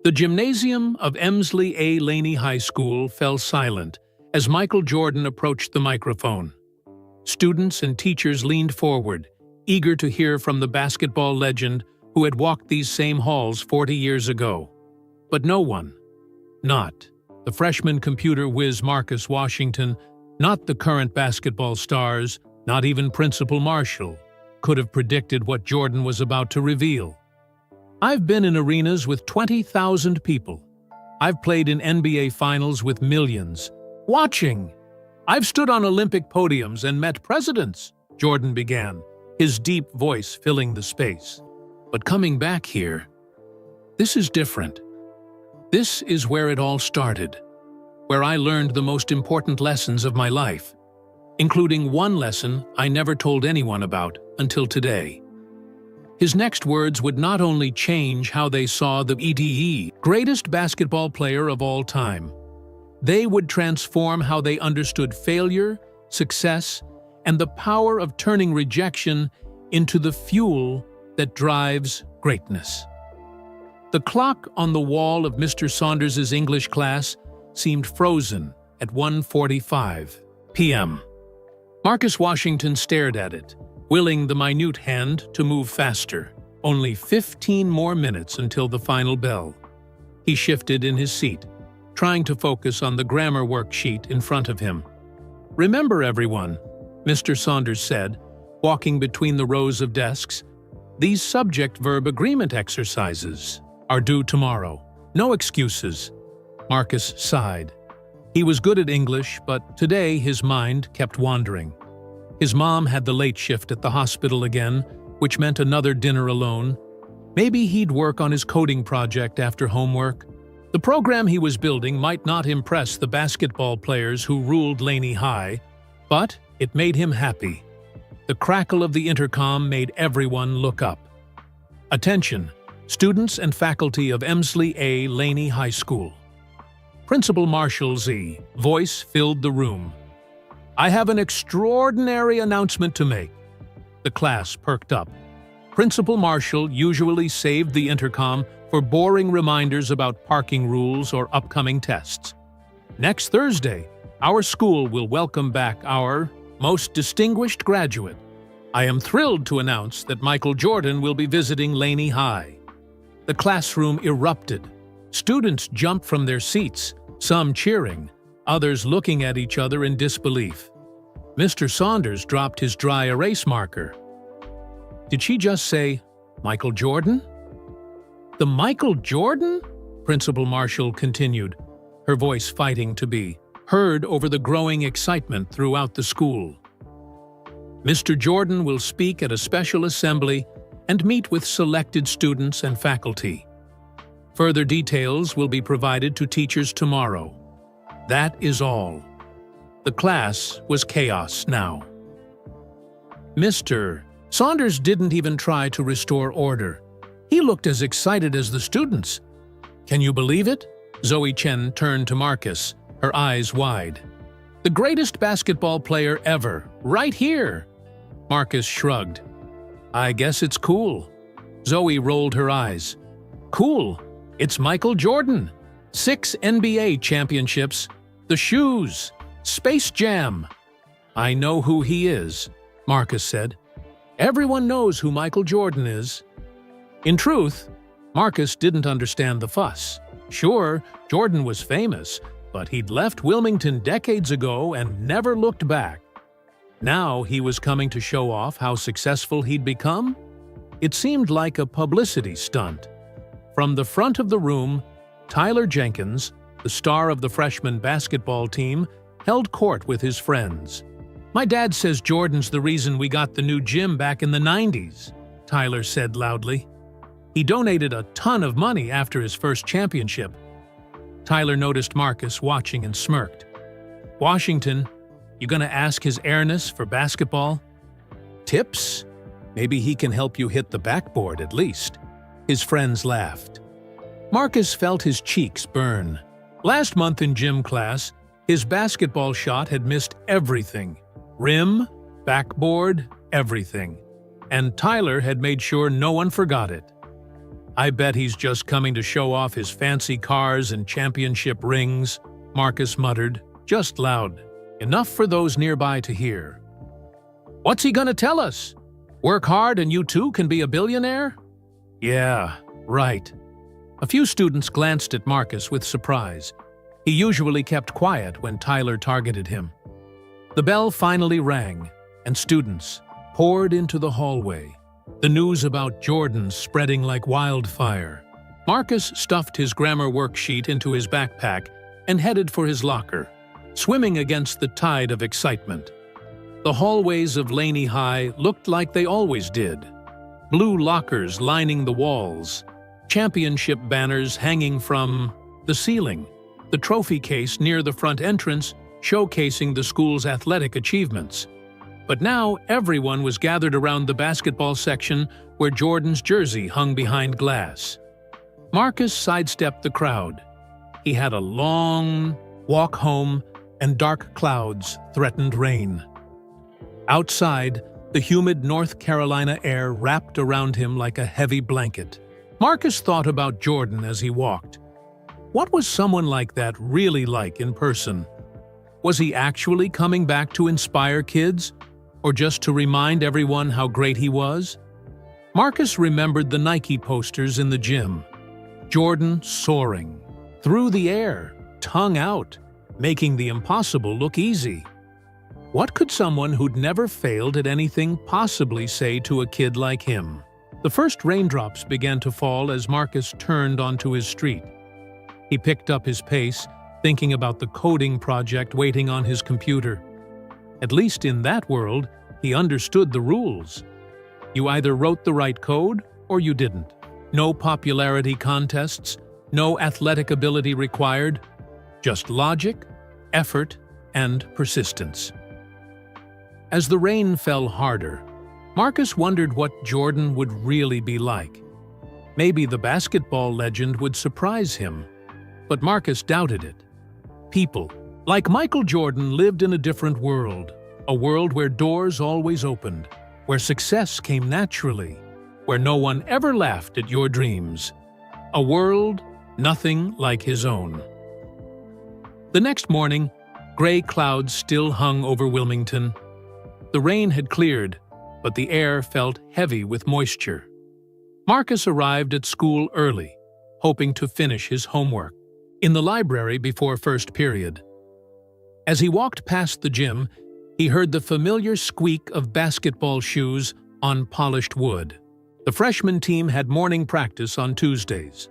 The gymnasium of Emsley A. Laney High School fell silent as Michael Jordan approached the microphone. Students and teachers leaned forward, eager to hear from the basketball legend who had walked these same halls 40 years ago. But no one, not the freshman computer whiz Marcus Washington, not the current basketball stars, not even Principal Marshall, could have predicted what Jordan was about to reveal. I've been in arenas with 20,000 people. I've played in NBA finals with millions. Watching! I've stood on Olympic podiums and met presidents, Jordan began, his deep voice filling the space. But coming back here, this is different. This is where it all started, where I learned the most important lessons of my life, including one lesson I never told anyone about until today. His next words would not only change how they saw the greatest basketball player of all time, they would transform how they understood failure, success, and the power of turning rejection into the fuel that drives greatness. The clock on the wall of Mr. Saunders' English class seemed frozen at 1:45 p.m. Marcus Washington stared at it, willing the minute hand to move faster. Only 15 more minutes until the final bell. He shifted in his seat, trying to focus on the grammar worksheet in front of him. "Remember, everyone," Mr. Saunders said, walking between the rows of desks, "these subject-verb agreement exercises are due tomorrow. No excuses." Marcus sighed. He was good at English, but today his mind kept wandering. His mom had the late shift at the hospital again, which meant another dinner alone. Maybe he'd work on his coding project after homework. The program he was building might not impress the basketball players who ruled Laney High, but it made him happy. The crackle of the intercom made everyone look up. "Attention, students and faculty of Emsley A. Laney High School." Principal Marshall's voice filled the room. "I have an extraordinary announcement to make." The class perked up. Principal Marshall usually saved the intercom for boring reminders about parking rules or upcoming tests. "Next Thursday, our school will welcome back our most distinguished graduate. I am thrilled to announce that Michael Jordan will be visiting Laney High." The classroom erupted. Students jumped from their seats, some cheering, others looking at each other in disbelief. Mr. Saunders dropped his dry erase marker. "Did she just say, Michael Jordan?" "The Michael Jordan?" Principal Marshall continued, her voice fighting to be heard over the growing excitement throughout the school. "Mr. Jordan will speak at a special assembly and meet with selected students and faculty. Further details will be provided to teachers tomorrow. That is all." The class was chaos now. Mr. Saunders didn't even try to restore order. He looked as excited as the students. "Can you believe it?" Zoe Chen turned to Marcus, her eyes wide. "The greatest basketball player ever, right here." Marcus shrugged. "I guess it's cool." Zoe rolled her eyes. "Cool? It's Michael Jordan. 6 NBA championships. The shoes. Space Jam." "I know who he is," Marcus said. "Everyone knows who Michael Jordan is." In truth, Marcus didn't understand the fuss. Sure, Jordan was famous, but he'd left Wilmington decades ago and never looked back. Now he was coming to show off how successful he'd become? It seemed like a publicity stunt. From the front of the room, Tyler Jenkins, the star of the freshman basketball team, held court with his friends. "My dad says Jordan's the reason we got the new gym back in the 90s, Tyler said loudly. "He donated a ton of money after his first championship." Tyler noticed Marcus watching and smirked. "Washington, you gonna ask His Airness for basketball tips? Maybe he can help you hit the backboard at least." His friends laughed. Marcus felt his cheeks burn. Last month in gym class, his basketball shot had missed everything. Rim, backboard, everything. And Tyler had made sure no one forgot it. I bet he's just coming to show off his fancy cars and championship rings, Marcus muttered, just loud, enough for those nearby to hear. What's he gonna tell us? Work hard and you too can be a billionaire? Yeah, right. A few students glanced at Marcus with surprise. He usually kept quiet when Tyler targeted him. The bell finally rang, and students poured into the hallway, the news about Jordan spreading like wildfire. Marcus stuffed his grammar worksheet into his backpack and headed for his locker, swimming against the tide of excitement. The hallways of Laney High looked like they always did. Blue lockers lining the walls, championship banners hanging from the ceiling, the trophy case near the front entrance showcasing the school's athletic achievements. But now everyone was gathered around the basketball section where Jordan's jersey hung behind glass. Marcus sidestepped the crowd. He had a long walk home and dark clouds threatened rain. Outside, the humid North Carolina air wrapped around him like a heavy blanket. Marcus thought about Jordan as he walked. What was someone like that really like in person? Was he actually coming back to inspire kids, or just to remind everyone how great he was? Marcus remembered the Nike posters in the gym. Jordan soaring, through the air, tongue out, making the impossible look easy. What could someone who'd never failed at anything possibly say to a kid like him? The first raindrops began to fall as Marcus turned onto his street. He picked up his pace, thinking about the coding project waiting on his computer. At least in that world, he understood the rules. You either wrote the right code or you didn't. No popularity contests, no athletic ability required, just logic, effort, and persistence. As the rain fell harder, Marcus wondered what Jordan would really be like. Maybe the basketball legend would surprise him, but Marcus doubted it. People, like Michael Jordan, lived in a different world, a world where doors always opened, where success came naturally, where no one ever laughed at your dreams. A world nothing like his own. The next morning, gray clouds still hung over Wilmington. The rain had cleared, but the air felt heavy with moisture. Marcus arrived at school early, hoping to finish his homework. In the library before first period. As he walked past the gym, he heard the familiar squeak of basketball shoes on polished wood. The freshman team had morning practice on Tuesdays.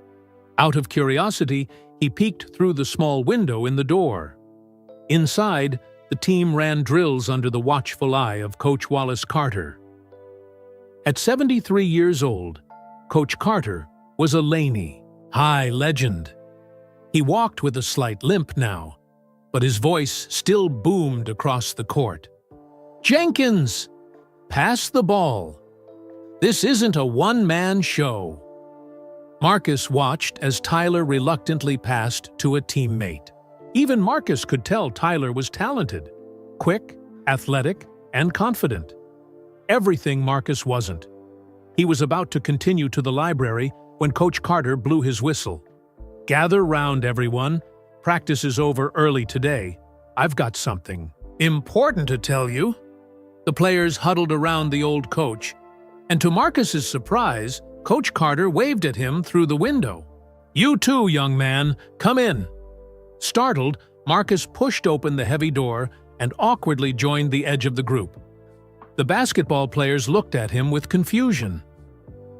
Out of curiosity, he peeked through the small window in the door. Inside, the team ran drills under the watchful eye of Coach Wallace Carter. At 73 years old, Coach Carter was a Laney High legend. He walked with a slight limp now, but his voice still boomed across the court. Jenkins! Pass the ball. This isn't a one-man show. Marcus watched as Tyler reluctantly passed to a teammate. Even Marcus could tell Tyler was talented, quick, athletic, and confident. Everything Marcus wasn't. He was about to continue to the library when Coach Carter blew his whistle. Gather round, everyone. Practice is over early today. I've got something important to tell you. The players huddled around the old coach, and to Marcus's surprise, Coach Carter waved at him through the window. You too, young man. Come in. Startled, Marcus pushed open the heavy door and awkwardly joined the edge of the group. The basketball players looked at him with confusion.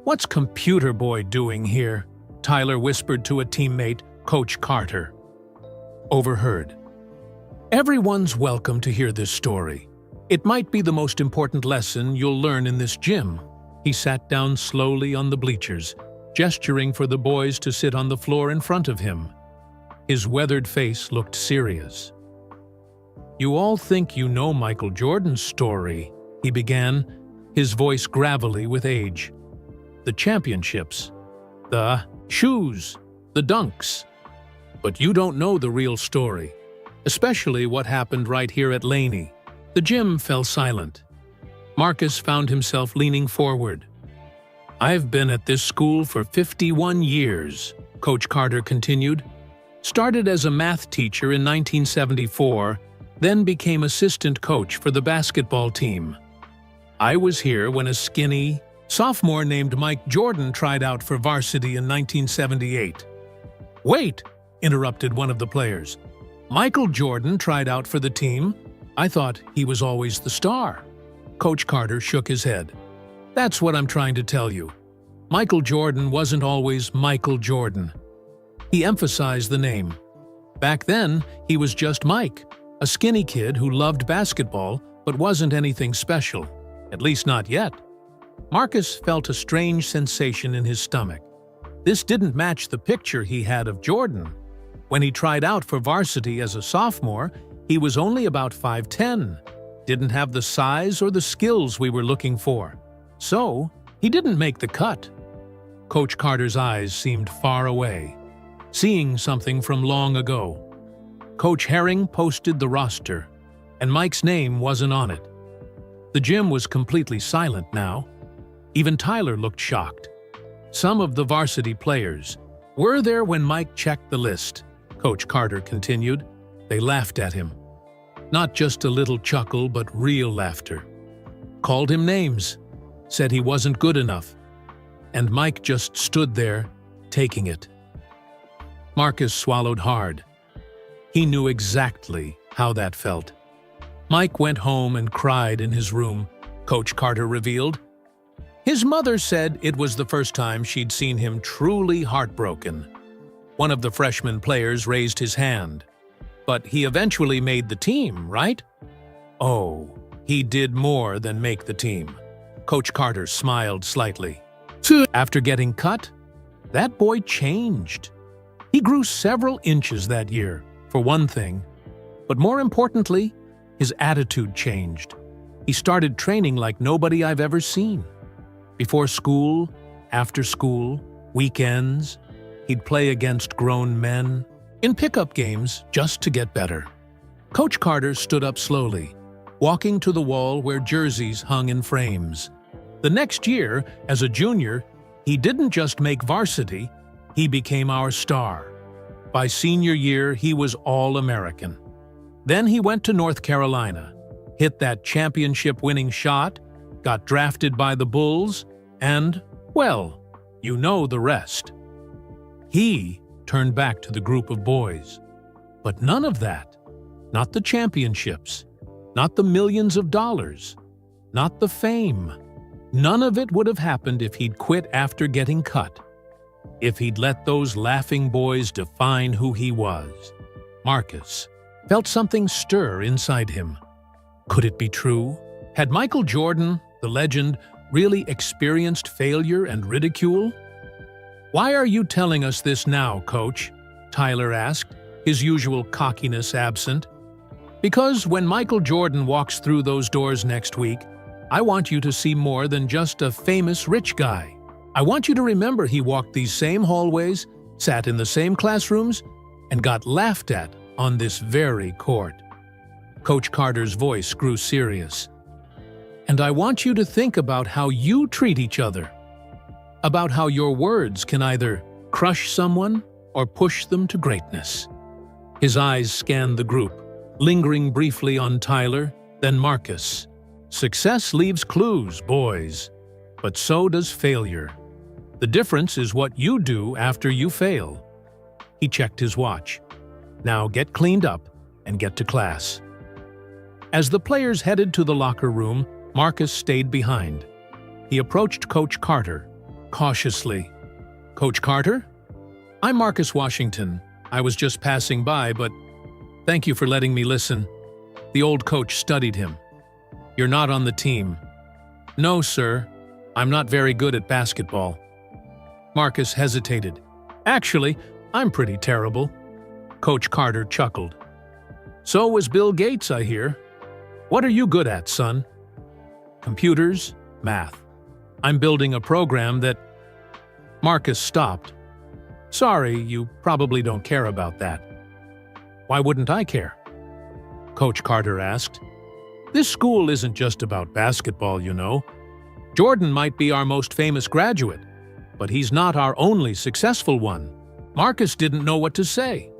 What's Computer Boy doing here? Tyler whispered to a teammate, Coach Carter. Overheard. Everyone's welcome to hear this story. It might be the most important lesson you'll learn in this gym. He sat down slowly on the bleachers, gesturing for the boys to sit on the floor in front of him. His weathered face looked serious. You all think you know Michael Jordan's story, he began, his voice gravelly with age. The championships, the shoes, the dunks. But you don't know the real story, especially what happened right here at Laney. The gym fell silent. Marcus found himself leaning forward. I've been at this school for 51 years, Coach Carter continued. Started as a math teacher in 1974, then became assistant coach for the basketball team. I was here when a skinny sophomore named Mike Jordan tried out for varsity in 1978. "Wait," interrupted one of the players. "Michael Jordan tried out for the team? I thought he was always the star." Coach Carter shook his head. "That's what I'm trying to tell you. Michael Jordan wasn't always Michael Jordan." He emphasized the name. Back then, he was just Mike, a skinny kid who loved basketball but wasn't anything special, at least not yet. Marcus felt a strange sensation in his stomach. This didn't match the picture he had of Jordan. When he tried out for varsity as a sophomore, he was only about 5'10", didn't have the size or the skills we were looking for. So, he didn't make the cut. Coach Carter's eyes seemed far away, seeing something from long ago. Coach Herring posted the roster, and Mike's name wasn't on it. The gym was completely silent now. Even Tyler looked shocked. Some of the varsity players were there when Mike checked the list, Coach Carter continued. They laughed at him. Not just a little chuckle, but real laughter. Called him names, said he wasn't good enough. And Mike just stood there, taking it. Marcus swallowed hard. He knew exactly how that felt. Mike went home and cried in his room, Coach Carter revealed. His mother said it was the first time she'd seen him truly heartbroken. One of the freshman players raised his hand. But he eventually made the team, right? Oh, he did more than make the team. Coach Carter smiled slightly. After getting cut, that boy changed. He grew several inches that year, for one thing. But more importantly, his attitude changed. He started training like nobody I've ever seen. Before school, after school, weekends, he'd play against grown men, in pickup games just to get better. Coach Carter stood up slowly, walking to the wall where jerseys hung in frames. The next year, as a junior, he didn't just make varsity, he became our star. By senior year, he was All-American. Then he went to North Carolina, hit that championship-winning shot, got drafted by the Bulls, and, well, you know the rest. He turned back to the group of boys. But none of that, not the championships, not the millions of dollars, not the fame, none of it would have happened if he'd quit after getting cut. If he'd let those laughing boys define who he was. Marcus felt something stir inside him. Could it be true? Had Michael Jordan, the legend, really experienced failure and ridicule? "Why are you telling us this now, Coach?" Tyler asked, his usual cockiness absent. "Because when Michael Jordan walks through those doors next week, I want you to see more than just a famous rich guy. I want you to remember he walked these same hallways, sat in the same classrooms, and got laughed at on this very court." Coach Carter's voice grew serious. "And I want you to think about how you treat each other. About how your words can either crush someone or push them to greatness." His eyes scanned the group, lingering briefly on Tyler, then Marcus. "Success leaves clues, boys, but so does failure. The difference is what you do after you fail." He checked his watch. "Now get cleaned up and get to class." As the players headed to the locker room, Marcus stayed behind. He approached Coach Carter cautiously. "Coach Carter? I'm Marcus Washington. I was just passing by, but thank you for letting me listen." The old coach studied him. "You're not on the team." "No, sir. I'm not very good at basketball." Marcus hesitated. "Actually, I'm pretty terrible." Coach Carter chuckled. "So was Bill Gates, I hear. What are you good at, son?" "Computers, math. I'm building a program that—" Marcus stopped. "Sorry, you probably don't care about that." "Why wouldn't I care?" Coach Carter asked. "This school isn't just about basketball, you know. Jordan might be our most famous graduate, but he's not our only successful one. Marcus didn't know what to say.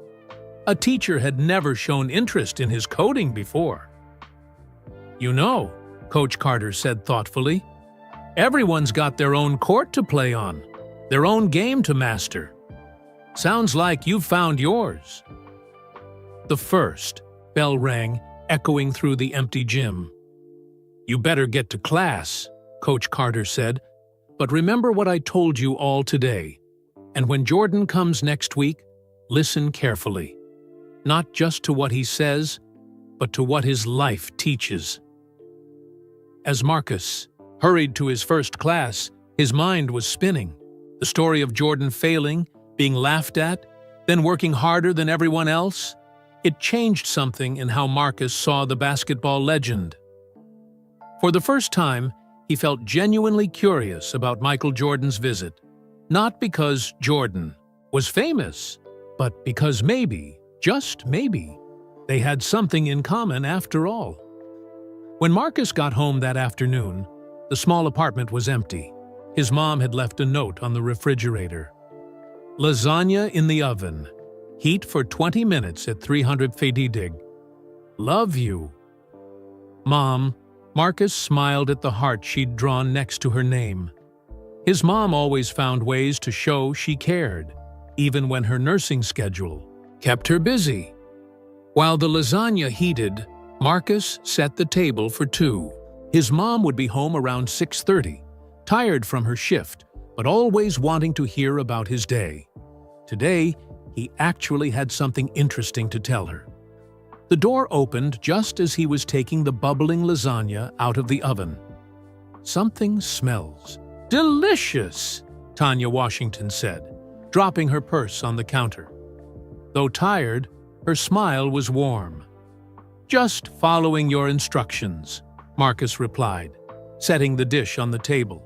A teacher had never shown interest in his coding before. You know, Coach Carter said thoughtfully, everyone's got their own court to play on, their own game to master. Sounds like you've found yours. The first bell rang, echoing through the empty gym. You better get to class, Coach Carter said, but remember what I told you all today. And when Jordan comes next week, listen carefully. Not just to what he says, but to what his life teaches. As Marcus hurried to his first class, his mind was spinning. The story of Jordan failing, being laughed at, then working harder than everyone else, it changed something in how Marcus saw the basketball legend. For the first time, he felt genuinely curious about Michael Jordan's visit. Not because Jordan was famous, but because maybe, just maybe, they had something in common after all. When Marcus got home that afternoon, the small apartment was empty. His mom had left a note on the refrigerator. Lasagna in the oven. Heat for 20 minutes at 300 Fahrenheit. Love you. Mom, Marcus smiled at the heart she'd drawn next to her name. His mom always found ways to show she cared, even when her nursing schedule kept her busy. While the lasagna heated, Marcus set the table for two. His mom would be home around 6:30, tired from her shift, but always wanting to hear about his day. Today, he actually had something interesting to tell her. The door opened just as he was taking the bubbling lasagna out of the oven. Something smells delicious, Tanya Washington said, dropping her purse on the counter. Though tired, her smile was warm. Just following your instructions, Marcus replied, setting the dish on the table.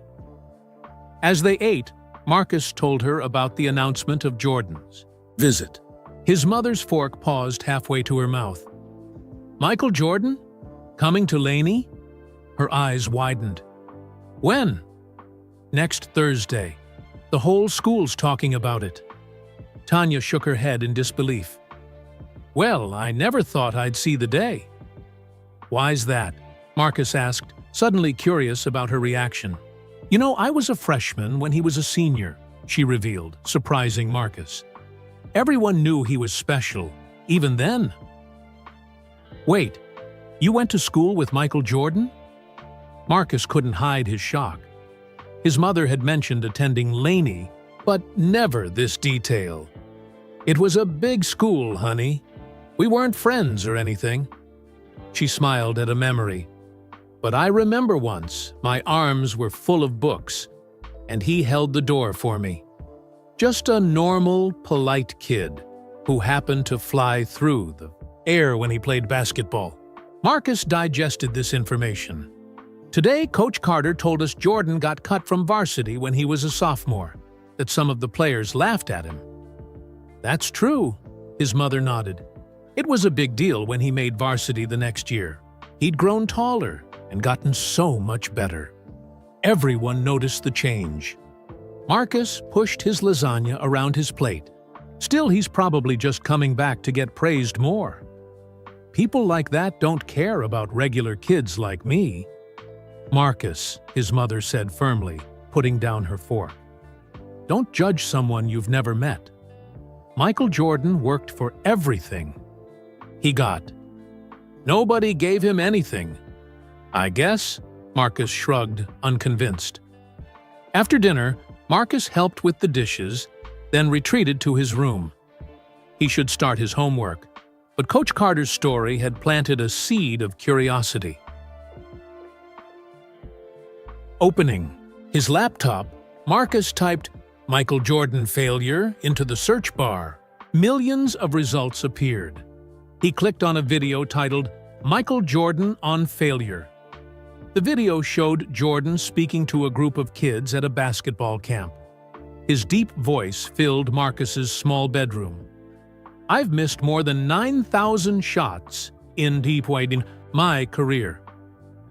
As they ate, Marcus told her about the announcement of Jordan's visit. His mother's fork paused halfway to her mouth. Michael Jordan? Coming to Laney? Her eyes widened. When? Next Thursday. The whole school's talking about it. Tanya shook her head in disbelief. Well, I never thought I'd see the day. Why's that? Marcus asked, suddenly curious about her reaction. You know, I was a freshman when he was a senior, she revealed, surprising Marcus. Everyone knew he was special, even then. Wait, you went to school with Michael Jordan? Marcus couldn't hide his shock. His mother had mentioned attending Laney, but never this detail. It was a big school, honey. We weren't friends or anything. She smiled at a memory. But I remember once, my arms were full of books, and he held the door for me. Just a normal, polite kid who happened to fly through the air when he played basketball. Marcus digested this information. Today, Coach Carter told us Jordan got cut from varsity when he was a sophomore, that some of the players laughed at him. That's true, his mother nodded. It was a big deal when he made varsity the next year. He'd grown taller and gotten so much better. Everyone noticed the change. Marcus pushed his lasagna around his plate. Still, he's probably just coming back to get praised more. People like that don't care about regular kids like me. Marcus, his mother said firmly, putting down her fork. Don't judge someone you've never met. Michael Jordan worked for everything he got. Nobody gave him anything. I guess, Marcus shrugged, unconvinced. After dinner, Marcus helped with the dishes, then retreated to his room. He should start his homework, but Coach Carter's story had planted a seed of curiosity. Opening his laptop, Marcus typed Michael Jordan failure into the search bar. Millions of results appeared. He clicked on a video titled Michael Jordan on Failure. The video showed Jordan speaking to a group of kids at a basketball camp. His deep voice filled Marcus's small bedroom. I've missed more than 9,000 shots in my career.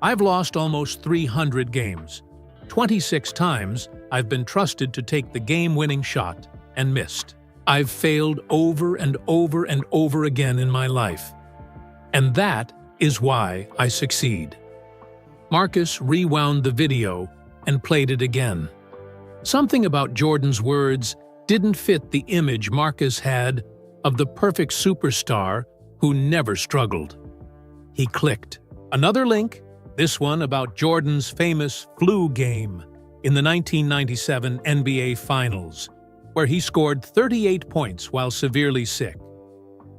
I've lost almost 300 games. 26 times I've been trusted to take the game-winning shot and missed. I've failed over and over and over again in my life. And that is why I succeed. Marcus rewound the video and played it again. Something about Jordan's words didn't fit the image Marcus had of the perfect superstar who never struggled. He clicked. Another link, this one about Jordan's famous flu game in the 1997 NBA Finals, where he scored 38 points while severely sick.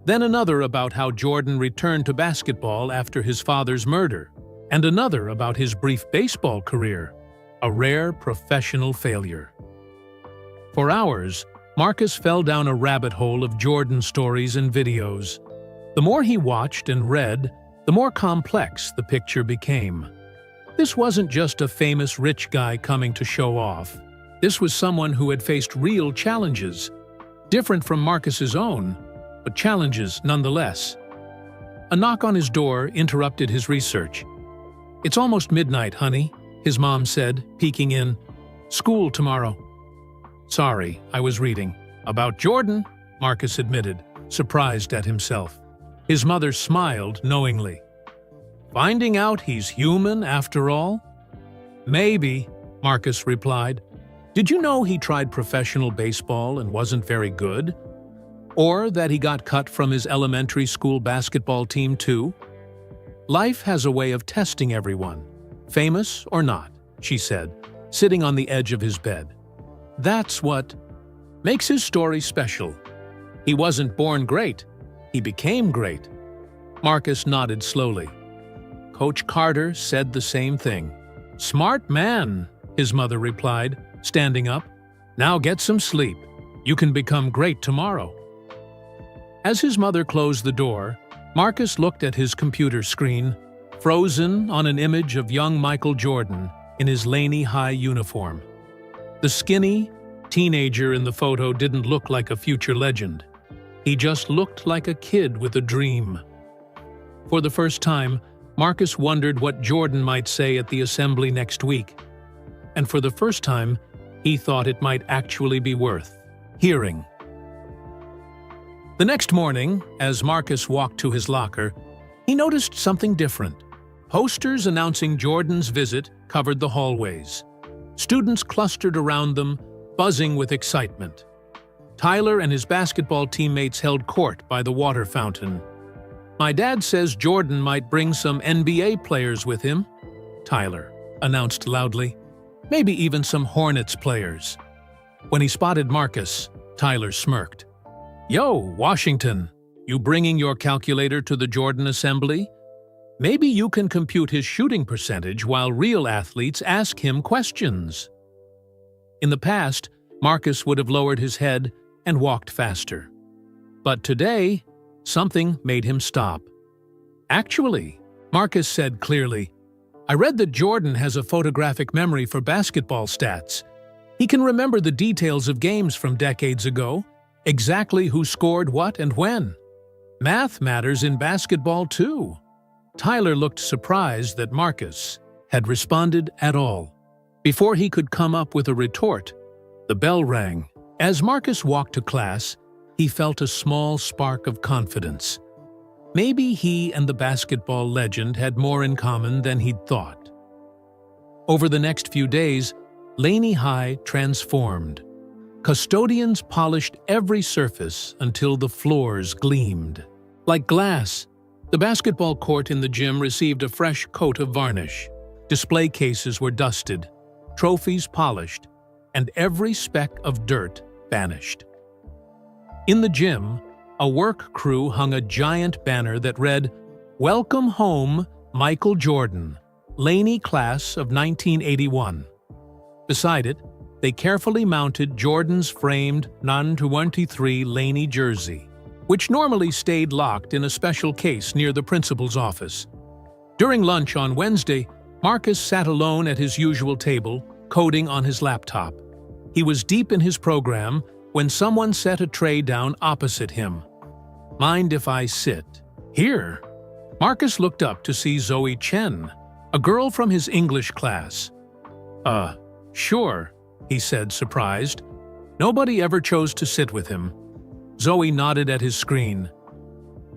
Then another about how Jordan returned to basketball after his father's murder, and another about his brief baseball career, a rare professional failure. For hours, Marcus fell down a rabbit hole of Jordan stories and videos. The more he watched and read, the more complex the picture became. This wasn't just a famous rich guy coming to show off. This was someone who had faced real challenges, different from Marcus's own, but challenges nonetheless. A knock on his door interrupted his research. "It's almost midnight, honey," his mom said, peeking in. "School tomorrow." "Sorry, I was reading." "About Jordan," Marcus admitted, surprised at himself. His mother smiled knowingly. "Finding out he's human after all?" "Maybe," Marcus replied. "Did you know he tried professional baseball and wasn't very good? Or that he got cut from his elementary school basketball team too?" "Life has a way of testing everyone, famous or not," she said, sitting on the edge of his bed. "That's what makes his story special. He wasn't born great, he became great." Marcus nodded slowly. "Coach Carter said the same thing." "Smart man," his mother replied, standing up. "Now get some sleep. You can become great tomorrow." As his mother closed the door, Marcus looked at his computer screen, frozen on an image of young Michael Jordan in his Laney High uniform. The skinny teenager in the photo didn't look like a future legend. He just looked like a kid with a dream. For the first time, Marcus wondered what Jordan might say at the assembly next week. And for the first time, he thought it might actually be worth hearing. The next morning, as Marcus walked to his locker, he noticed something different. Posters announcing Jordan's visit covered the hallways. Students clustered around them, buzzing with excitement. Tyler and his basketball teammates held court by the water fountain. "My dad says Jordan might bring some NBA players with him," Tyler announced loudly. "Maybe even some Hornets players." When he spotted Marcus, Tyler smirked. "Yo, Washington, you bringing your calculator to the Jordan assembly? Maybe you can compute his shooting percentage while real athletes ask him questions." In the past, Marcus would have lowered his head and walked faster. But today, something made him stop. "Actually," Marcus said clearly, "I read that Jordan has a photographic memory for basketball stats. He can remember the details of games from decades ago, exactly who scored what and when. Math matters in basketball too." Tyler looked surprised that Marcus had responded at all. Before he could come up with a retort, the bell rang. As Marcus walked to class, he felt a small spark of confidence. Maybe he and the basketball legend had more in common than he'd thought. Over the next few days, Laney High transformed. Custodians polished every surface until the floors gleamed. Like glass, the basketball court in the gym received a fresh coat of varnish. Display cases were dusted, trophies polished, and every speck of dirt vanished. In the gym, a work crew hung a giant banner that read, "Welcome home, Michael Jordan, Laney Class of 1981. Beside it, they carefully mounted Jordan's framed #93 Laney jersey, which normally stayed locked in a special case near the principal's office. During lunch on Wednesday, Marcus sat alone at his usual table, coding on his laptop. He was deep in his program when someone set a tray down opposite him. "Mind if I sit here?" Marcus looked up to see Zoe Chen, a girl from his English class. Sure, he said, surprised. Nobody ever chose to sit with him. Zoe nodded at his screen.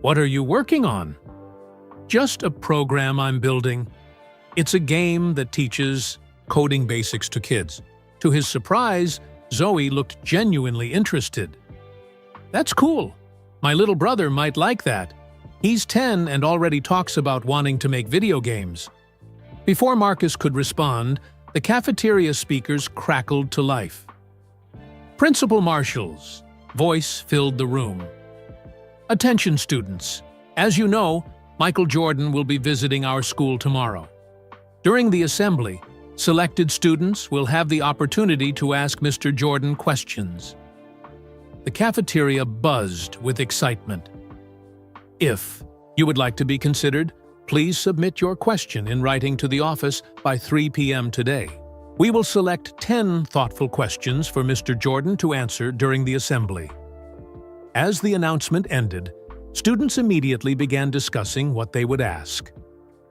What are you working on? Just a program I'm building. It's a game that teaches coding basics to kids. To his surprise, Zoe looked genuinely interested. That's cool. My little brother might like that. He's 10 and already talks about wanting to make video games. Before Marcus could respond, the cafeteria speakers crackled to life. Principal Marshall's voice filled the room. Attention, students. As you know, Michael Jordan will be visiting our school tomorrow. During the assembly, selected students will have the opportunity to ask Mr. Jordan questions. The cafeteria buzzed with excitement. If you would like to be considered, please submit your question in writing to the office by 3 p.m. today. We will select 10 thoughtful questions for Mr. Jordan to answer during the assembly. As the announcement ended, students immediately began discussing what they would ask.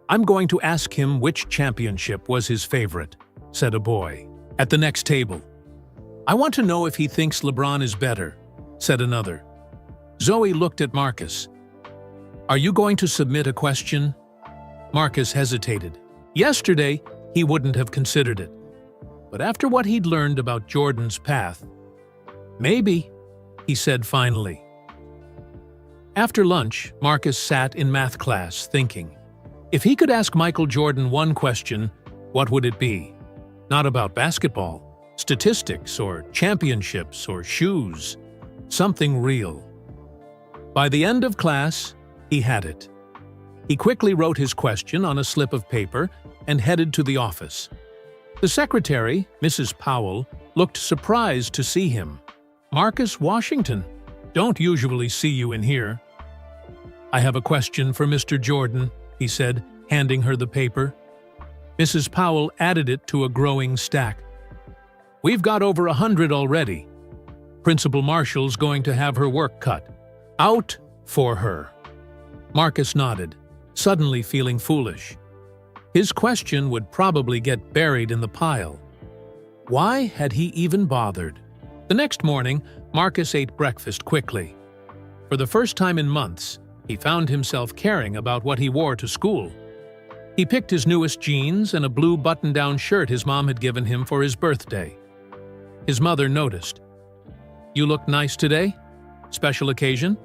I'm going to ask him which championship was his favorite, said a boy. At the next table. I want to know if he thinks LeBron is better, said another. Zoe looked at Marcus. Are you going to submit a question? Marcus hesitated. Yesterday, he wouldn't have considered it. But after what he'd learned about Jordan's path, maybe, he said finally. After lunch, Marcus sat in math class thinking. If he could ask Michael Jordan one question, what would it be? Not about basketball, statistics, or championships, or shoes. Something real. By the end of class, he had it. He quickly wrote his question on a slip of paper and headed to the office. The secretary, Mrs. Powell, looked surprised to see him. Marcus Washington, don't usually see you in here. I have a question for Mr. Jordan, he said, handing her the paper. Mrs. Powell added it to a growing stack. We've got over 100 already. Principal Marshall's going to have her work cut out for her. Marcus nodded, suddenly feeling foolish. His question would probably get buried in the pile. Why had he even bothered? The next morning, Marcus ate breakfast quickly. For the first time in months, he found himself caring about what he wore to school. He picked his newest jeans and a blue button-down shirt his mom had given him for his birthday. His mother noticed. You look nice today? Special occasion?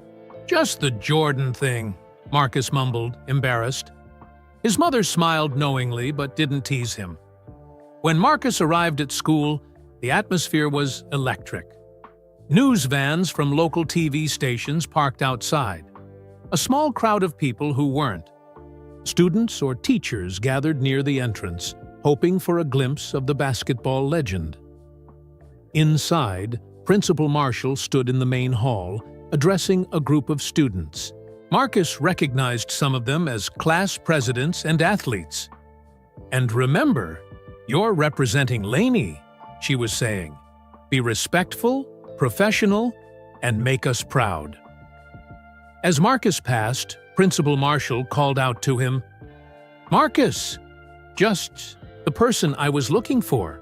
Just the Jordan thing, Marcus mumbled, embarrassed. His mother smiled knowingly but didn't tease him. When Marcus arrived at school, the atmosphere was electric. News vans from local TV stations parked outside. A small crowd of people who weren't. Students or teachers gathered near the entrance, hoping for a glimpse of the basketball legend. Inside, Principal Marshall stood in the main hall, addressing a group of students. Marcus recognized some of them as class presidents and athletes. And remember, you're representing Laney, she was saying. Be respectful, professional, and make us proud. As Marcus passed, Principal Marshall called out to him, Marcus, just the person I was looking for.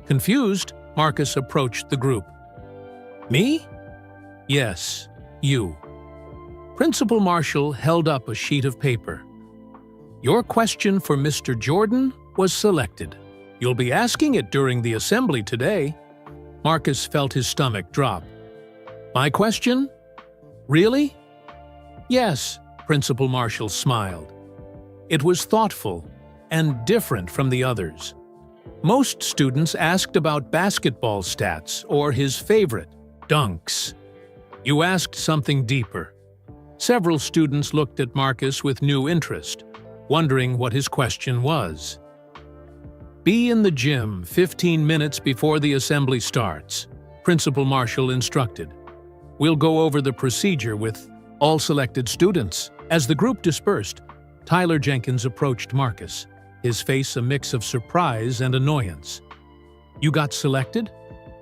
Confused, Marcus approached the group. Me? Yes, you. Principal Marshall held up a sheet of paper. Your question for Mr. Jordan was selected. You'll be asking it during the assembly today. Marcus felt his stomach drop. My question? Really? Yes, Principal Marshall smiled. It was thoughtful and different from the others. Most students asked about basketball stats or his favorite, dunks. You asked something deeper. Several students looked at Marcus with new interest, wondering what his question was. Be in the gym 15 minutes before the assembly starts, Principal Marshall instructed. We'll go over the procedure with all selected students. As the group dispersed, Tyler Jenkins approached Marcus, his face a mix of surprise and annoyance. You got selected?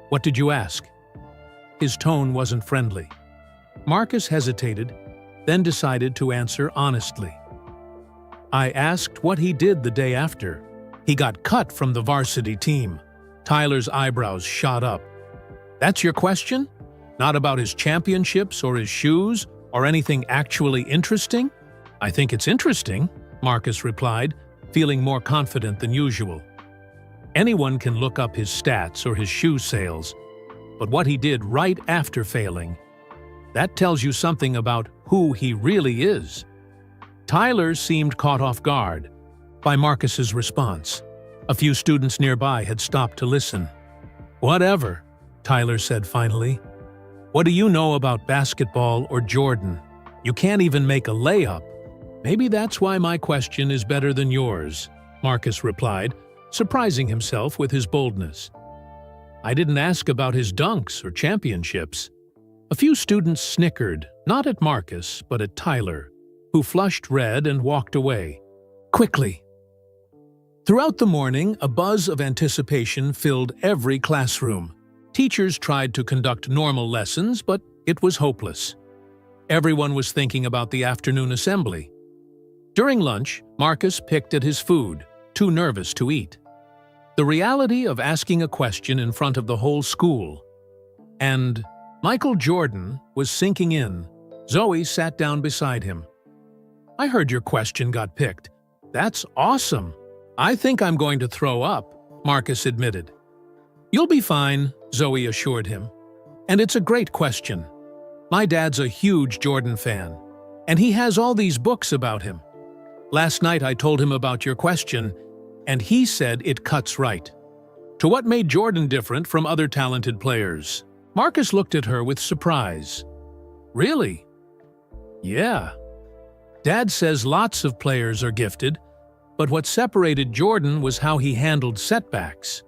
What did you ask? His tone wasn't friendly. Marcus hesitated, then decided to answer honestly. I asked what he did the day after. He got cut from the varsity team. Tyler's eyebrows shot up. That's your question? Not about his championships or his shoes or anything actually interesting? I think it's interesting, Marcus replied, feeling more confident than usual. Anyone can look up his stats or his shoe sales, but what he did right after failing, that tells you something about who he really is. Tyler seemed caught off guard by Marcus's response. A few students nearby had stopped to listen. Whatever, Tyler said finally. What do you know about basketball or Jordan? You can't even make a layup. Maybe that's why my question is better than yours, Marcus replied, surprising himself with his boldness. I didn't ask about his dunks or championships. A few students snickered, not at Marcus, but at Tyler, who flushed red and walked away. Quickly. Throughout the morning, a buzz of anticipation filled every classroom. Teachers tried to conduct normal lessons, but it was hopeless. Everyone was thinking about the afternoon assembly. During lunch, Marcus picked at his food, too nervous to eat. The reality of asking a question in front of the whole school. And Michael Jordan was sinking in. Zoe sat down beside him. I heard your question got picked. That's awesome. I think I'm going to throw up, Marcus admitted. You'll be fine, Zoe assured him. And it's a great question. My dad's a huge Jordan fan, and he has all these books about him. Last night I told him about your question, and he said it cuts right. To what made Jordan different from other talented players? Marcus looked at her with surprise. Really? Yeah. Dad says lots of players are gifted, but what separated Jordan was how he handled setbacks.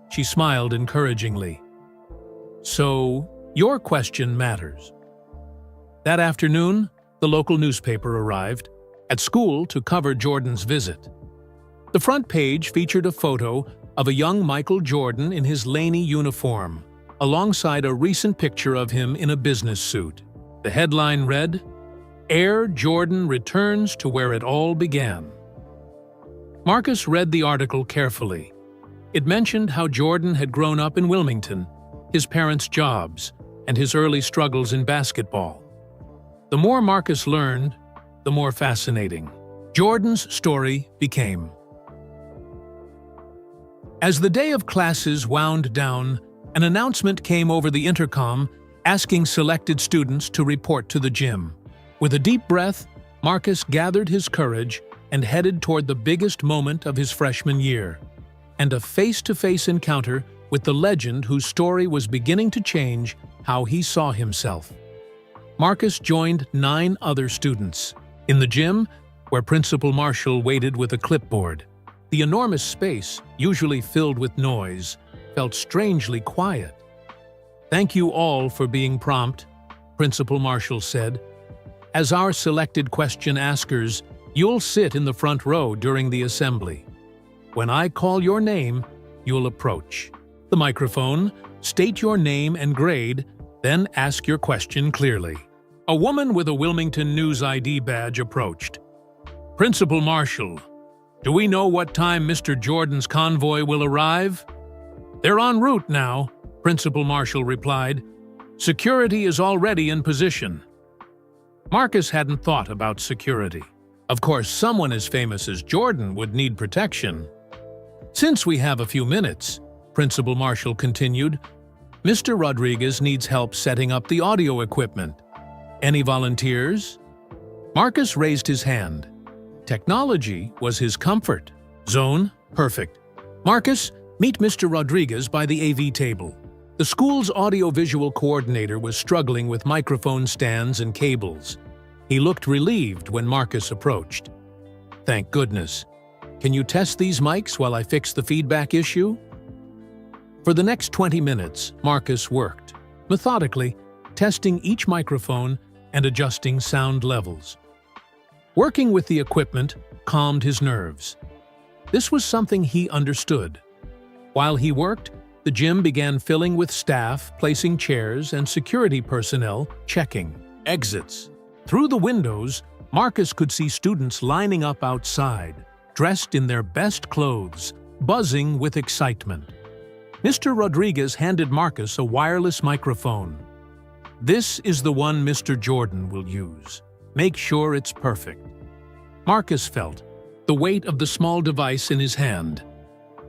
She smiled encouragingly. So, your question matters. That afternoon, the local newspaper arrived at school to cover Jordan's visit. The front page featured a photo of a young Michael Jordan in his Laney uniform, alongside a recent picture of him in a business suit. The headline read, Air Jordan returns to where it all began. Marcus read the article carefully. It mentioned how Jordan had grown up in Wilmington, his parents' jobs, and his early struggles in basketball. The more Marcus learned, the more fascinating Jordan's story became. As the day of classes wound down, an announcement came over the intercom asking selected students to report to the gym. With a deep breath, Marcus gathered his courage and headed toward the biggest moment of his freshman year, and a face-to-face encounter with the legend whose story was beginning to change how he saw himself. Marcus joined 9 other students. In the gym, where Principal Marshall waited with a clipboard, the enormous space, usually filled with noise, felt strangely quiet. Thank you all for being prompt, Principal Marshall said. As our selected question askers, you'll sit in the front row during the assembly. When I call your name, you'll approach the microphone, state your name and grade, then ask your question clearly. A woman with a Wilmington News ID badge approached. Principal Marshall, do we know what time Mr. Jordan's convoy will arrive? They're en route now, Principal Marshall replied. Security is already in position. Marcus hadn't thought about security. Of course, someone as famous as Jordan would need protection. Since we have a few minutes, Principal Marshall continued, Mr. Rodriguez needs help setting up the audio equipment. Any volunteers? Marcus raised his hand. Technology was his comfort. Zone, perfect. Marcus, meet Mr. Rodriguez by the AV table. The school's audiovisual coordinator was struggling with microphone stands and cables. He looked relieved when Marcus approached. Thank goodness. Can you test these mics while I fix the feedback issue? For the next 20 minutes, Marcus worked, methodically, testing each microphone and adjusting sound levels. Working with the equipment calmed his nerves. This was something he understood. While he worked, the gym began filling with staff placing chairs and security personnel checking exits. Through the windows, Marcus could see students lining up outside, dressed in their best clothes, buzzing with excitement. Mr. Rodriguez handed Marcus a wireless microphone. "This is the one Mr. Jordan will use. Make sure it's perfect." Marcus felt the weight of the small device in his hand.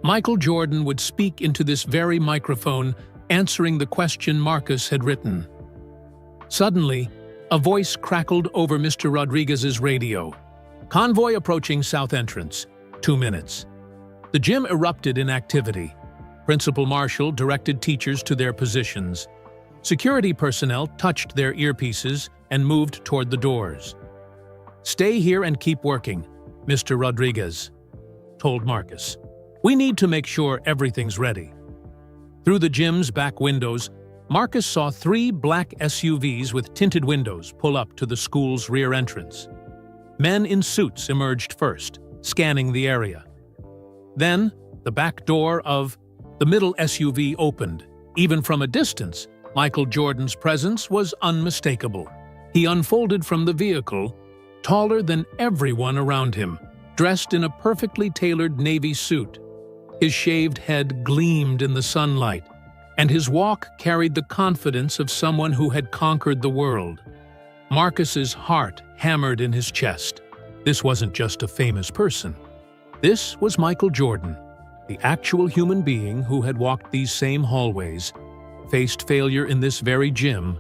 Michael Jordan would speak into this very microphone, answering the question Marcus had written. Suddenly, a voice crackled over Mr. Rodriguez's radio. "Convoy approaching south entrance. 2 minutes." The gym erupted in activity. Principal Marshall directed teachers to their positions. Security personnel touched their earpieces and moved toward the doors. "Stay here and keep working," Mr. Rodriguez told Marcus. "We need to make sure everything's ready." Through the gym's back windows, Marcus saw 3 black SUVs with tinted windows pull up to the school's rear entrance. Men in suits emerged first, scanning the area. Then, the back door of the middle SUV opened. Even from a distance, Michael Jordan's presence was unmistakable. He unfolded from the vehicle, taller than everyone around him, dressed in a perfectly tailored navy suit. His shaved head gleamed in the sunlight, and his walk carried the confidence of someone who had conquered the world. Marcus's heart hammered in his chest. This wasn't just a famous person. This was Michael Jordan, the actual human being who had walked these same hallways, faced failure in this very gym,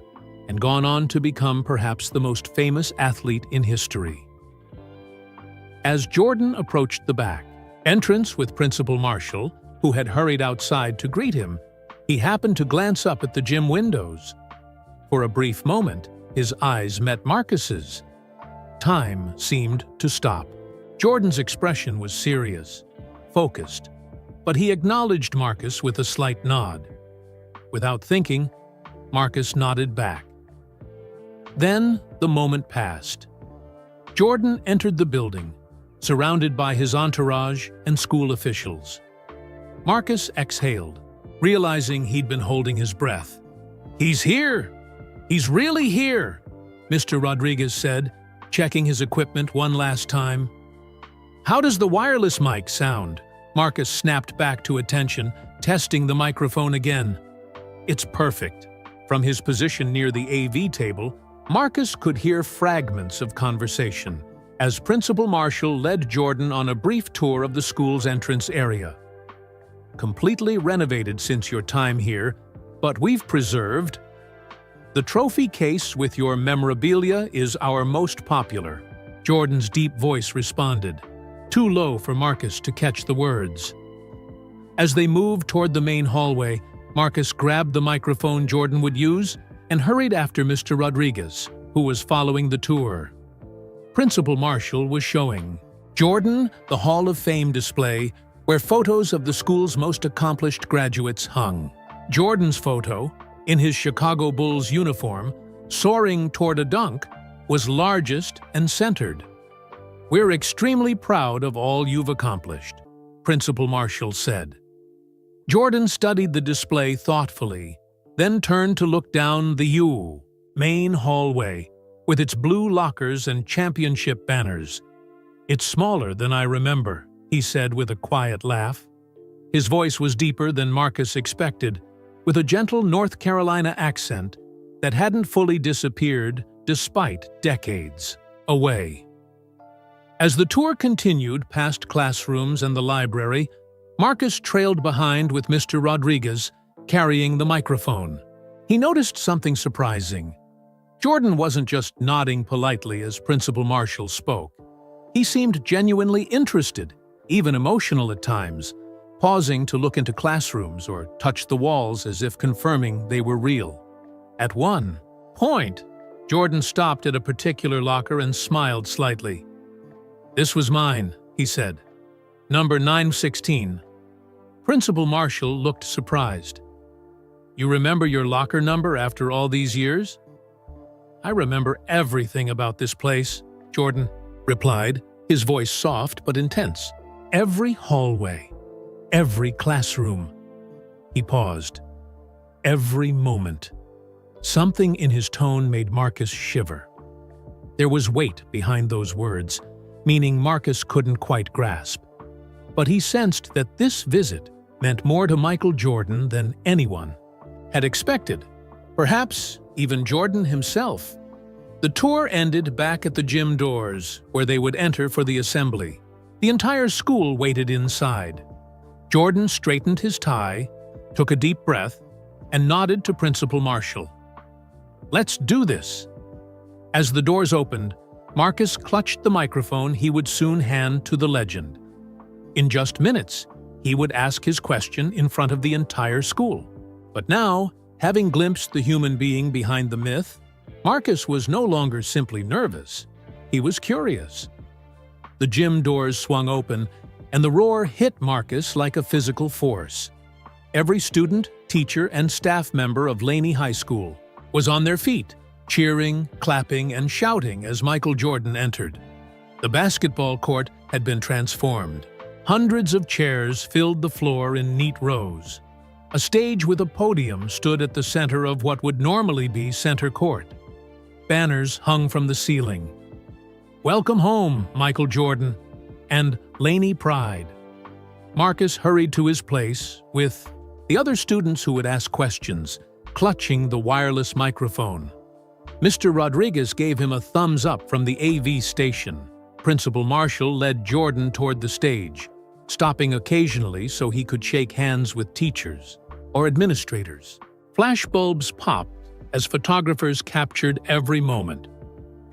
and gone on to become perhaps the most famous athlete in history. As Jordan approached the back entrance with Principal Marshall, who had hurried outside to greet him, he happened to glance up at the gym windows. For a brief moment, his eyes met Marcus's. Time seemed to stop. Jordan's expression was serious, focused, but he acknowledged Marcus with a slight nod. Without thinking, Marcus nodded back. Then the moment passed. Jordan entered the building, surrounded by his entourage and school officials. Marcus exhaled, realizing he'd been holding his breath. "He's here! He's really here!" Mr. Rodriguez said, checking his equipment one last time. "How does the wireless mic sound?" Marcus snapped back to attention, testing the microphone again. "It's perfect." From his position near the AV table, Marcus could hear fragments of conversation as Principal Marshall led Jordan on a brief tour of the school's entrance area. "Completely renovated since your time here, but we've preserved. The trophy case with your memorabilia is our most popular." Jordan's deep voice responded, too low for Marcus to catch the words. As they moved toward the main hallway, Marcus grabbed the microphone Jordan would use and hurried after Mr. Rodriguez, who was following the tour. Principal Marshall was showing Jordan the Hall of Fame display where photos of the school's most accomplished graduates hung. Jordan's photo, in his Chicago Bulls uniform, soaring toward a dunk, was largest and centered. "We're extremely proud of all you've accomplished," Principal Marshall said. Jordan studied the display thoughtfully, then turned to look down the main hallway, with its blue lockers and championship banners. "It's smaller than I remember," he said with a quiet laugh. His voice was deeper than Marcus expected, with a gentle North Carolina accent that hadn't fully disappeared despite decades away. As the tour continued past classrooms and the library, Marcus trailed behind with Mr. Rodriguez, carrying the microphone. He noticed something surprising. Jordan wasn't just nodding politely as Principal Marshall spoke. He seemed genuinely interested, even emotional at times, pausing to look into classrooms or touch the walls as if confirming they were real. At one point, Jordan stopped at a particular locker and smiled slightly. "This was mine," he said. "Number 916. Principal Marshall looked surprised. "You remember your locker number after all these years?" "I remember everything about this place," Jordan replied, his voice soft but intense. "Every hallway, every classroom." He paused. Every moment. Something in his tone made Marcus shiver. There was weight behind those words, meaning Marcus couldn't quite grasp. But he sensed that this visit meant more to Michael Jordan than anyone had expected, perhaps even Jordan himself. The tour ended back at the gym doors, where they would enter for the assembly. The entire school waited inside. Jordan straightened his tie, took a deep breath, and nodded to Principal Marshall. "Let's do this." As the doors opened, Marcus clutched the microphone he would soon hand to the legend. In just minutes, he would ask his question in front of the entire school. But now, having glimpsed the human being behind the myth, Marcus was no longer simply nervous. He was curious. The gym doors swung open, and the roar hit Marcus like a physical force. Every student, teacher, and staff member of Laney High School was on their feet, cheering, clapping, and shouting as Michael Jordan entered. The basketball court had been transformed. Hundreds of chairs filled the floor in neat rows. A stage with a podium stood at the center of what would normally be center court. Banners hung from the ceiling. "Welcome home, Michael Jordan," and "Laney Pride." Marcus hurried to his place with the other students who would ask questions, clutching the wireless microphone. Mr. Rodriguez gave him a thumbs up from the AV station. Principal Marshall led Jordan toward the stage, stopping occasionally so he could shake hands with teachers or administrators. Flashbulbs popped as photographers captured every moment.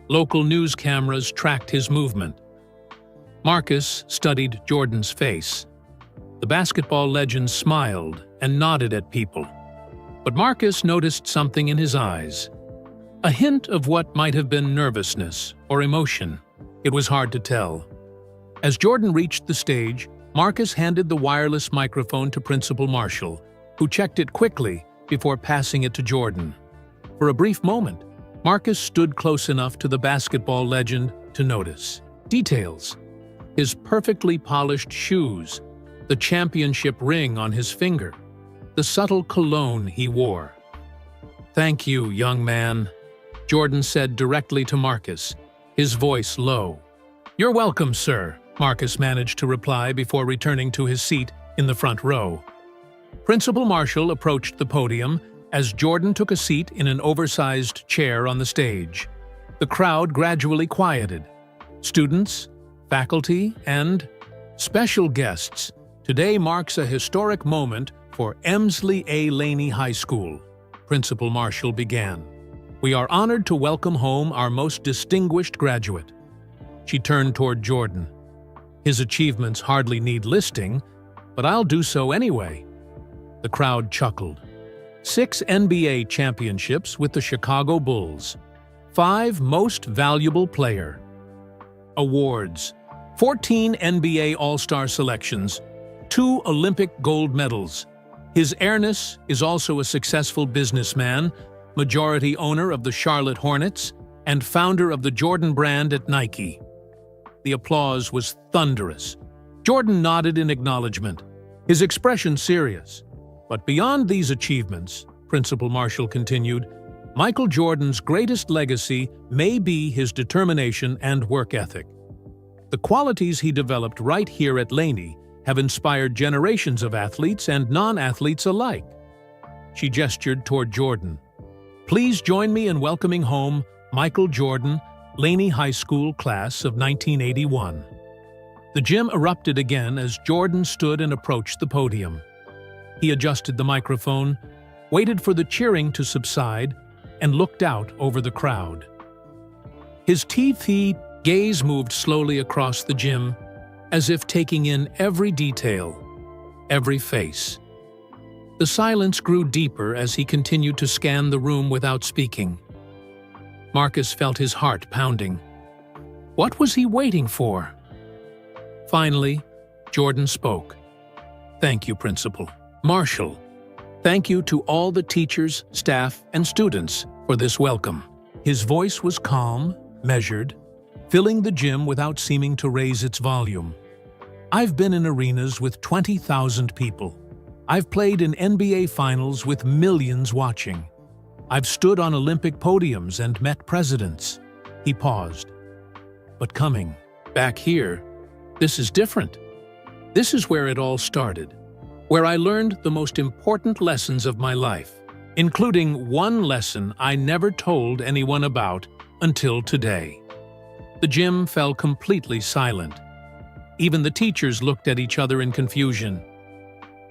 Local news cameras tracked his movement. Marcus studied Jordan's face. The basketball legend smiled and nodded at people. But Marcus noticed something in his eyes. A hint of what might have been nervousness or emotion. It was hard to tell. As Jordan reached the stage, Marcus handed the wireless microphone to Principal Marshall, who checked it quickly before passing it to Jordan. For a brief moment, Marcus stood close enough to the basketball legend to notice details. His perfectly polished shoes, the championship ring on his finger, the subtle cologne he wore. "Thank you, young man," Jordan said directly to Marcus, his voice low. "You're welcome, sir," Marcus managed to reply before returning to his seat in the front row. Principal Marshall approached the podium as Jordan took a seat in an oversized chair on the stage. The crowd gradually quieted. Students, faculty, and special guests. Today marks a historic moment for Emsley A. Laney High School, Principal Marshall began. "We are honored to welcome home our most distinguished graduate." She turned toward Jordan. "His achievements hardly need listing, but I'll do so anyway." The crowd chuckled. 6 NBA championships with the Chicago Bulls. 5 Most Valuable Player awards. 14 NBA All-Star selections. 2 Olympic gold medals. His Airness is also a successful businessman, majority owner of the Charlotte Hornets, and founder of the Jordan brand at Nike. The applause was thunderous. Jordan nodded in acknowledgement, his expression serious. But beyond these achievements, Principal Marshall continued, Michael Jordan's greatest legacy may be his determination and work ethic. The qualities he developed right here at Laney have inspired generations of athletes and non-athletes alike. She gestured toward Jordan. "Please join me in welcoming home Michael Jordan, Laney High School class of 1981. The gym erupted again as Jordan stood and approached the podium. He adjusted the microphone, waited for the cheering to subside, and looked out over the crowd. His TV gaze moved slowly across the gym, as if taking in every detail, every face. The silence grew deeper as he continued to scan the room without speaking. Marcus felt his heart pounding. What was he waiting for? Finally, Jordan spoke. "Thank you, Principal Marshall. Thank you to all the teachers, staff, and students for this welcome." His voice was calm, measured, filling the gym without seeming to raise its volume. "I've been in arenas with 20,000 people. I've played in NBA finals with millions watching. I've stood on Olympic podiums and met presidents." He paused. "But coming back here, this is different. This is where it all started, where I learned the most important lessons of my life, including one lesson I never told anyone about until today. The gym fell completely silent. Even the teachers looked at each other in confusion.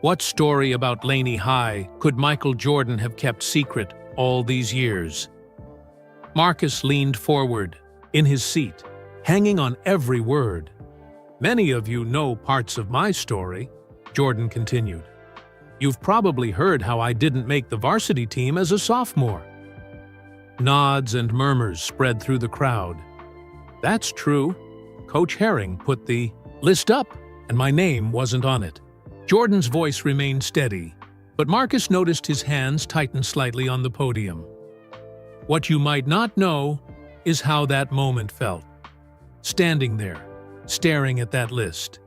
What story about Laney High could Michael Jordan have kept secret all these years? Marcus leaned forward, in his seat, hanging on every word. "Many of you know parts of my story," Jordan continued. "You've probably heard how I didn't make the varsity team as a sophomore." Nods and murmurs spread through the crowd. "That's true. Coach Herring put the list up, and my name wasn't on it." Jordan's voice remained steady, but Marcus noticed his hands tighten slightly on the podium. "What you might not know is how that moment felt. Standing there, staring at that list,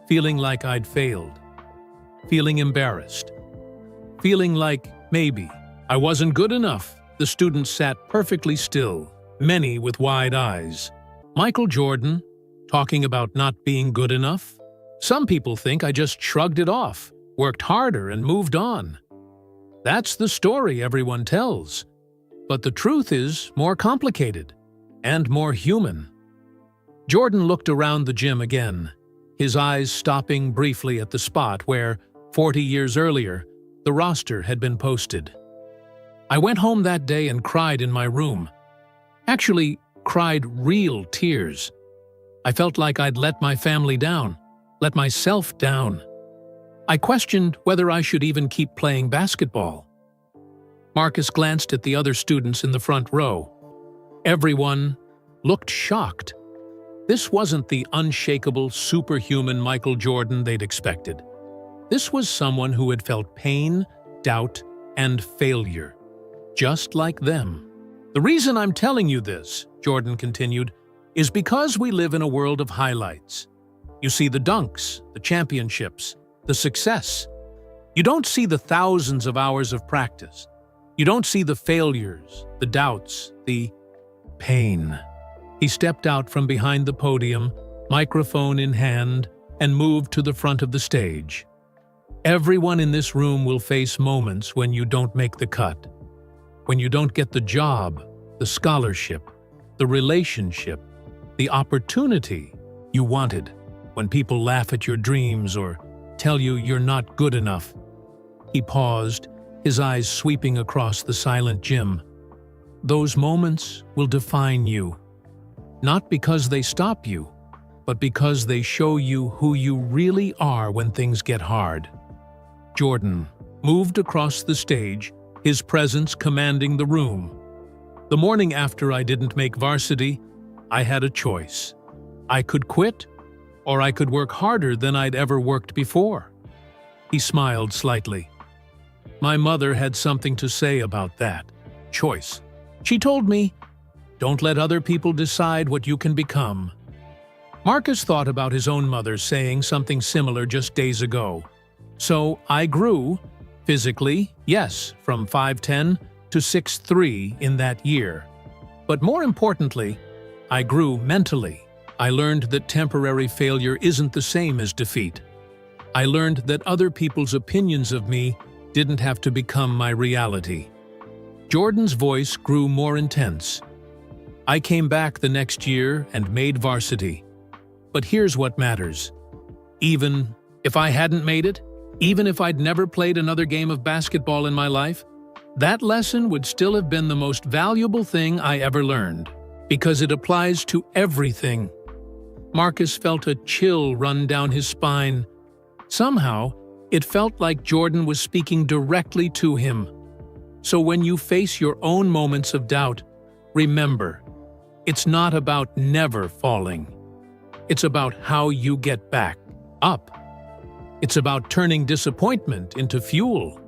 feeling like I'd failed, feeling embarrassed, feeling like maybe I wasn't good enough." The students sat perfectly still, many with wide eyes. Michael Jordan, talking about not being good enough? Some people think I just shrugged it off, worked harder, and moved on. That's the story everyone tells. But the truth is more complicated and more human. Jordan looked around the gym again, his eyes stopping briefly at the spot where, 40 years earlier, the roster had been posted. "I went home that day and cried in my room. Actually, cried real tears. I felt like I'd let my family down, let myself down. I questioned whether I should even keep playing basketball." Marcus glanced at the other students in the front row. Everyone looked shocked. This wasn't the unshakable, superhuman Michael Jordan they'd expected. This was someone who had felt pain, doubt, and failure, just like them. "The reason I'm telling you this," Jordan continued, "is because we live in a world of highlights. You see the dunks, the championships, the success. You don't see the thousands of hours of practice. You don't see the failures, the doubts, the pain." He stepped out from behind the podium, microphone in hand, and moved to the front of the stage. "Everyone in this room will face moments when you don't make the cut. When you don't get the job, the scholarship, the relationship, the opportunity you wanted. When people laugh at your dreams or tell you you're not good enough." He paused, his eyes sweeping across the silent gym. "Those moments will define you. Not because they stop you, but because they show you who you really are when things get hard." Jordan moved across the stage, his presence commanding the room. "The morning after I didn't make varsity, I had a choice. I could quit, or I could work harder than I'd ever worked before." He smiled slightly. "My mother had something to say about that choice. She told me, 'Don't let other people decide what you can become.'" Marcus thought about his own mother saying something similar just days ago. "So I grew, physically, yes, from 5'10" to 6'3" in that year. But more importantly, I grew mentally. I learned that temporary failure isn't the same as defeat. I learned that other people's opinions of me didn't have to become my reality." Jordan's voice grew more intense. "I came back the next year and made varsity. But here's what matters. Even if I hadn't made it, even if I'd never played another game of basketball in my life, that lesson would still have been the most valuable thing I ever learned, because it applies to everything." Marcus felt a chill run down his spine. Somehow, it felt like Jordan was speaking directly to him. So when you face your own moments of doubt, remember, it's not about never falling. It's about how you get back up. It's about turning disappointment into fuel.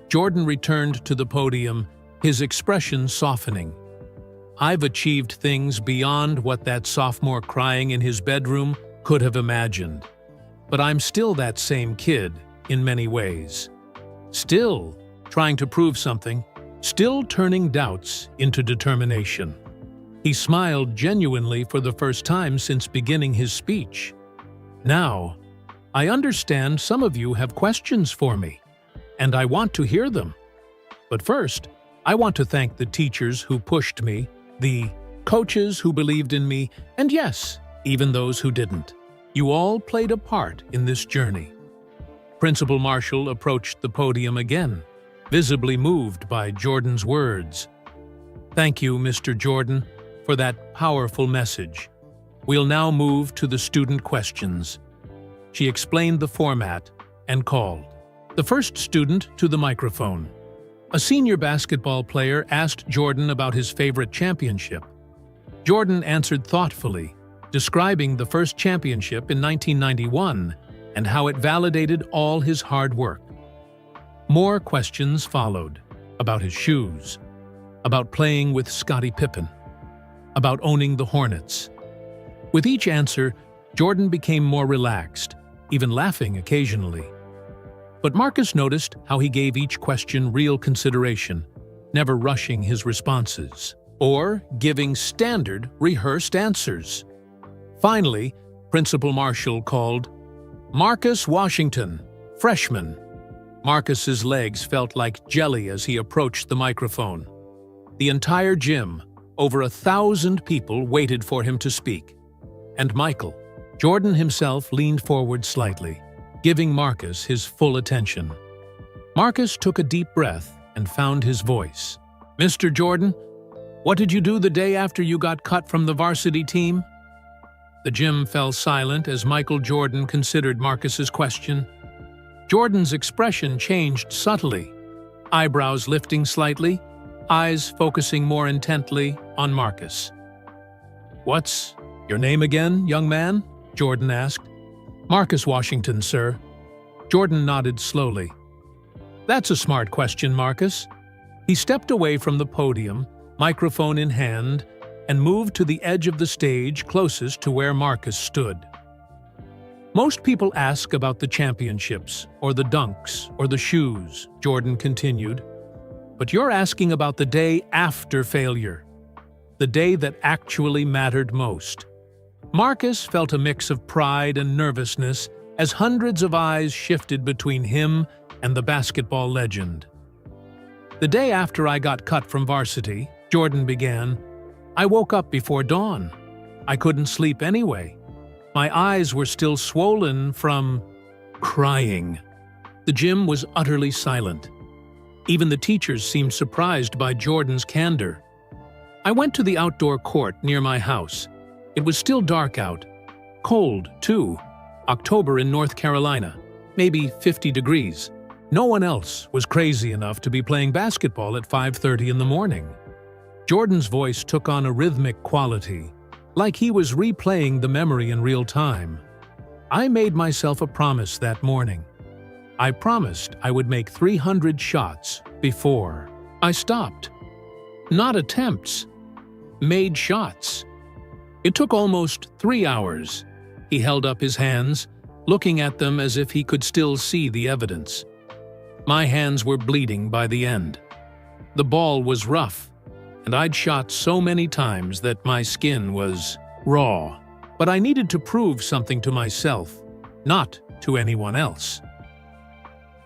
Jordan returned to the podium, his expression softening. "I've achieved things beyond what that sophomore crying in his bedroom could have imagined. But I'm still that same kid, in many ways. Still trying to prove something, still turning doubts into determination." He smiled genuinely for the first time since beginning his speech. "Now, I understand some of you have questions for me, and I want to hear them. But first, I want to thank the teachers who pushed me, the coaches who believed in me, and yes, even those who didn't. You all played a part in this journey." Principal Marshall approached the podium again, visibly moved by Jordan's words. "Thank you, Mr. Jordan, for that powerful message. We'll now move to the student questions." She explained the format and called the first student to the microphone. A senior basketball player asked Jordan about his favorite championship. Jordan answered thoughtfully, describing the first championship in 1991 and how it validated all his hard work. More questions followed, about his shoes, about playing with Scottie Pippen, about owning the Hornets. With each answer, Jordan became more relaxed, even laughing occasionally. But Marcus noticed how he gave each question real consideration, never rushing his responses, or giving standard, rehearsed answers. Finally, Principal Marshall called Marcus Washington, freshman. Marcus's legs felt like jelly as he approached the microphone. The entire gym, over 1,000 people, waited for him to speak. And Michael, Jordan himself, leaned forward slightly, giving Marcus his full attention. Marcus took a deep breath and found his voice. "Mr. Jordan, what did you do the day after you got cut from the varsity team?" The gym fell silent as Michael Jordan considered Marcus's question. Jordan's expression changed subtly, eyebrows lifting slightly, eyes focusing more intently on Marcus. "What's your name again, young man?" Jordan asked. "Marcus Washington, sir." Jordan nodded slowly. "That's a smart question, Marcus." He stepped away from the podium, microphone in hand, and moved to the edge of the stage closest to where Marcus stood. "Most people ask about the championships, or the dunks, or the shoes," Jordan continued. "But you're asking about the day after failure, the day that actually mattered most." Marcus felt a mix of pride and nervousness as hundreds of eyes shifted between him and the basketball legend. "The day after I got cut from varsity," Jordan began, "I woke up before dawn. I couldn't sleep anyway. My eyes were still swollen from crying." The gym was utterly silent. Even the teachers seemed surprised by Jordan's candor. "I went to the outdoor court near my house. It was still dark out. Cold, too. October in North Carolina. Maybe 50 degrees. No one else was crazy enough to be playing basketball at 5:30 in the morning." Jordan's voice took on a rhythmic quality, like he was replaying the memory in real time. "I made myself a promise that morning. I promised I would make 300 shots before I stopped. Not attempts, made shots. It took almost 3 hours." He held up his hands, looking at them as if he could still see the evidence. "My hands were bleeding by the end. The ball was rough, and I'd shot so many times that my skin was raw. But I needed to prove something to myself, not to anyone else."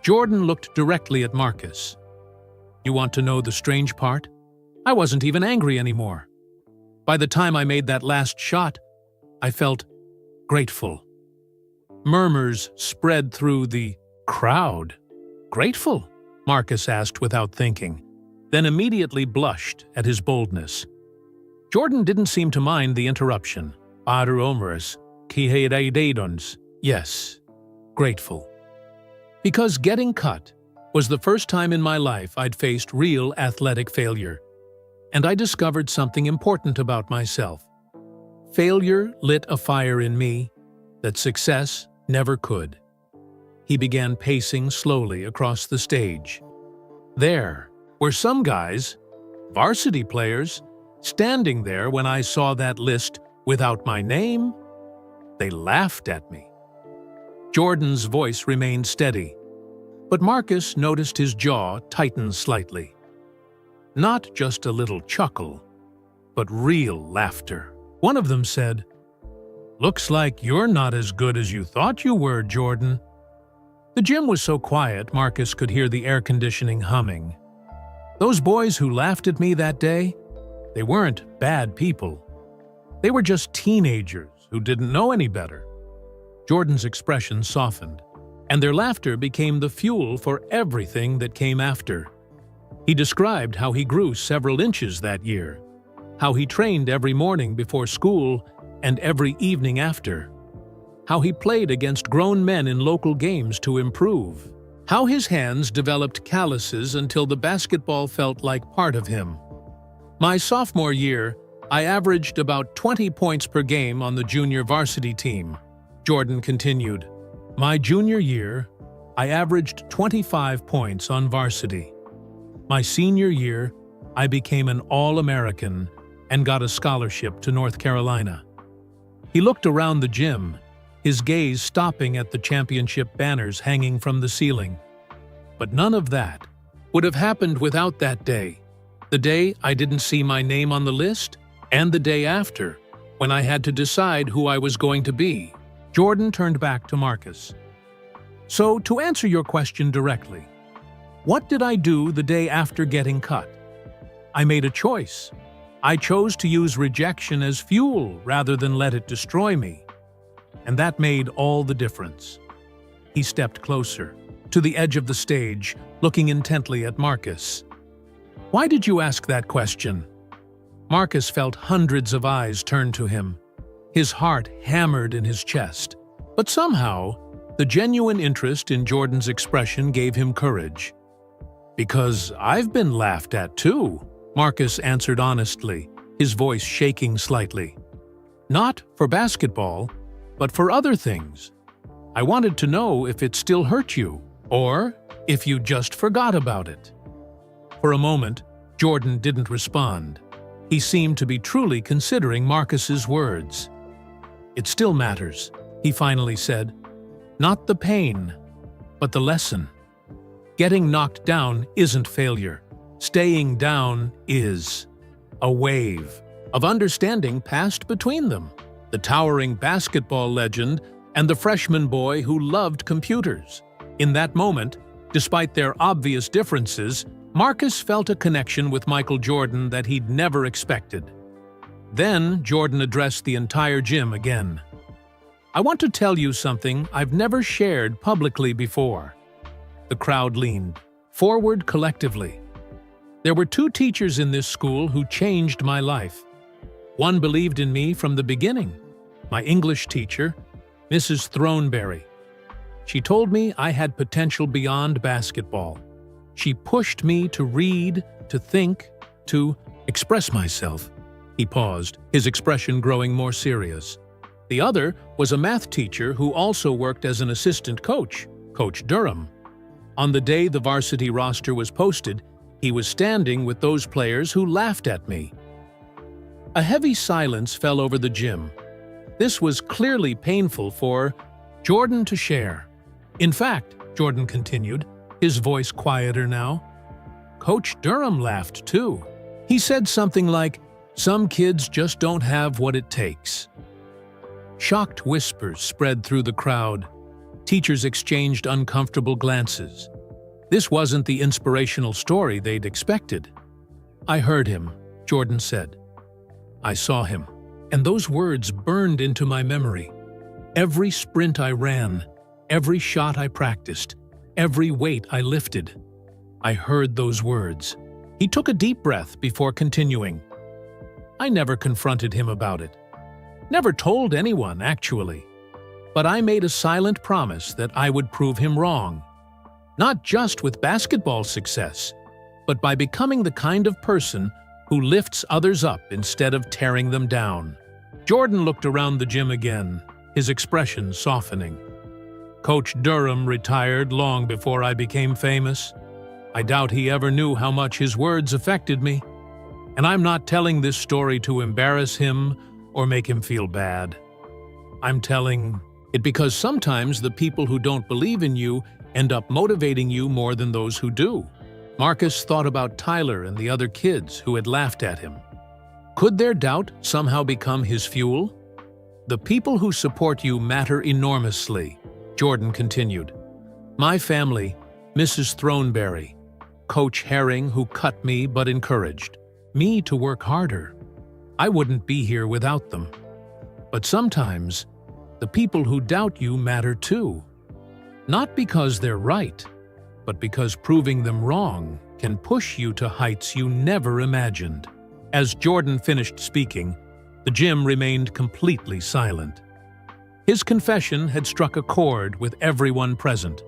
Jordan looked directly at Marcus. "You want to know the strange part? I wasn't even angry anymore. By the time I made that last shot, I felt grateful." Murmurs spread through the crowd. "Grateful?" Marcus asked without thinking, then immediately blushed at his boldness. Jordan didn't seem to mind the interruption. "Yes, grateful. Because getting cut was the first time in my life I'd faced real athletic failure. And I discovered something important about myself. Failure lit a fire in me that success never could." He began pacing slowly across the stage. "There were some guys, varsity players, standing there when I saw that list without my name. They laughed at me." Jordan's voice remained steady, but Marcus noticed his jaw tighten slightly. Not just a little chuckle, but real laughter. One of them said, "Looks like you're not as good as you thought you were, Jordan." The gym was so quiet Marcus could hear the air conditioning humming. Those boys who laughed at me that day, they weren't bad people. They were just teenagers who didn't know any better. Jordan's expression softened, and their laughter became the fuel for everything that came after. He described how he grew several inches that year, how he trained every morning before school and every evening after, how he played against grown men in local games to improve, how his hands developed calluses until the basketball felt like part of him. My sophomore year, I averaged about 20 points per game on the junior varsity team. Jordan continued, "My junior year, I averaged 25 points on varsity. My senior year, I became an All-American and got a scholarship to North Carolina." He looked around the gym, his gaze stopping at the championship banners hanging from the ceiling. But none of that would have happened without that day, the day I didn't see my name on the list, and the day after, when I had to decide who I was going to be. Jordan turned back to Marcus. "So, to answer your question directly, what did I do the day after getting cut? I made a choice. I chose to use rejection as fuel rather than let it destroy me. And that made all the difference." He stepped closer, to the edge of the stage, looking intently at Marcus. "Why did you ask that question?" Marcus felt hundreds of eyes turn to him. His heart hammered in his chest. But somehow, the genuine interest in Jordan's expression gave him courage. "Because I've been laughed at too," Marcus answered honestly, his voice shaking slightly. "Not for basketball, but for other things. I wanted to know if it still hurt you, or if you just forgot about it." For a moment, Jordan didn't respond. He seemed to be truly considering Marcus's words. "It still matters," he finally said. "Not the pain, but the lesson. Getting knocked down isn't failure. Staying down is. A wave of understanding passed between them, the towering basketball legend and the freshman boy who loved computers. In that moment, despite their obvious differences, Marcus felt a connection with Michael Jordan that he'd never expected. Then Jordan addressed the entire gym again. "I want to tell you something I've never shared publicly before." The crowd leaned forward collectively. "There were two teachers in this school who changed my life. One believed in me from the beginning, my English teacher, Mrs. Throneberry. She told me I had potential beyond basketball. She pushed me to read, to think, to express myself." He paused, his expression growing more serious. The other was a math teacher who also worked as an assistant coach, Coach Durham. On the day the varsity roster was posted, he was standing with those players who laughed at me. A heavy silence fell over the gym. This was clearly painful for Jordan to share. "In fact," Jordan continued, his voice quieter now, "Coach Durham laughed too. He said something like, 'Some kids just don't have what it takes.'" Shocked whispers spread through the crowd. Teachers exchanged uncomfortable glances. This wasn't the inspirational story they'd expected. "I heard him," Jordan said. "I saw him, and those words burned into my memory. Every sprint I ran, every shot I practiced, every weight I lifted. I heard those words." He took a deep breath before continuing. "I never confronted him about it. Never told anyone, actually. But I made a silent promise that I would prove him wrong. Not just with basketball success, but by becoming the kind of person who lifts others up instead of tearing them down." Jordan looked around the gym again, his expression softening. "Coach Durham retired long before I became famous. I doubt he ever knew how much his words affected me. And I'm not telling this story to embarrass him or make him feel bad. I'm telling it because sometimes the people who don't believe in you end up motivating you more than those who do." Marcus thought about Tyler and the other kids who had laughed at him. Could their doubt somehow become his fuel? The people who support you matter enormously, Jordan continued. My family, Mrs. Throneberry, Coach Herring, who cut me but encouraged me to work harder. I wouldn't be here without them. But sometimes, the people who doubt you matter too. Not because they're right, but because proving them wrong can push you to heights you never imagined. As Jordan finished speaking, the gym remained completely silent. His confession had struck a chord with everyone present,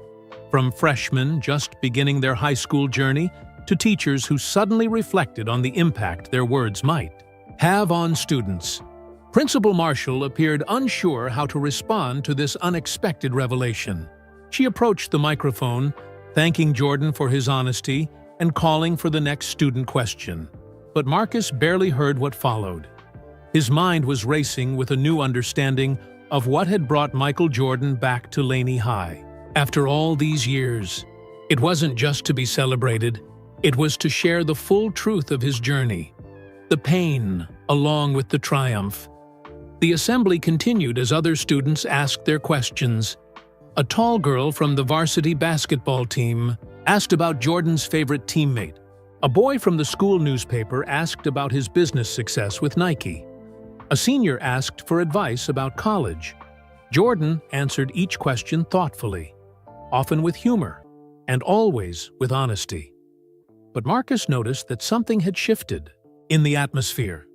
from freshmen just beginning their high school journey to teachers who suddenly reflected on the impact their words might have on students. Principal Marshall appeared unsure how to respond to this unexpected revelation. She approached the microphone, thanking Jordan for his honesty and calling for the next student question. But Marcus barely heard what followed. His mind was racing with a new understanding of what had brought Michael Jordan back to Laney High. After all these years, it wasn't just to be celebrated, it was to share the full truth of his journey. The pain, along with the triumph. The assembly continued as other students asked their questions. A tall girl from the varsity basketball team asked about Jordan's favorite teammate. A boy from the school newspaper asked about his business success with Nike. A senior asked for advice about college. Jordan answered each question thoughtfully, often with humor, and always with honesty. But Marcus noticed that something had shifted in the atmosphere.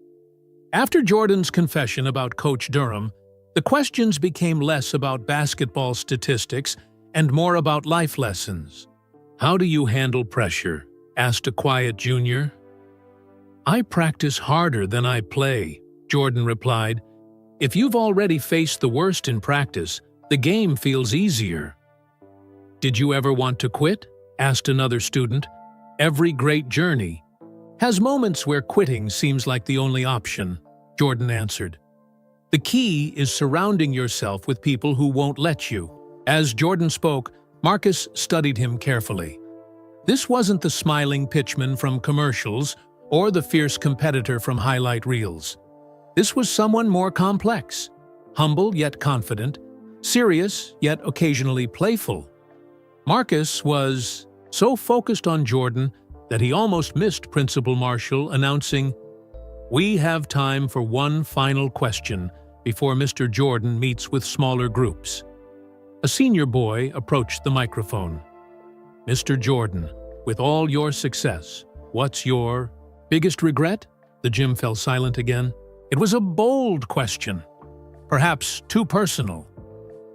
After Jordan's confession about Coach Durham, the questions became less about basketball statistics and more about life lessons. How do you handle pressure? Asked a quiet junior. I practice harder than I play, Jordan replied. If you've already faced the worst in practice, the game feels easier. Did you ever want to quit? Asked another student. Every great journey has moments where quitting seems like the only option, Jordan answered. The key is surrounding yourself with people who won't let you. As Jordan spoke, Marcus studied him carefully. This wasn't the smiling pitchman from commercials or the fierce competitor from highlight reels. This was someone more complex, humble yet confident, serious yet occasionally playful. Marcus was so focused on Jordan that he almost missed Principal Marshall announcing, "We have time for one final question before Mr. Jordan meets with smaller groups." A senior boy approached the microphone. "Mr. Jordan, with all your success, what's your biggest regret?" The gym fell silent again. It was a bold question, perhaps too personal.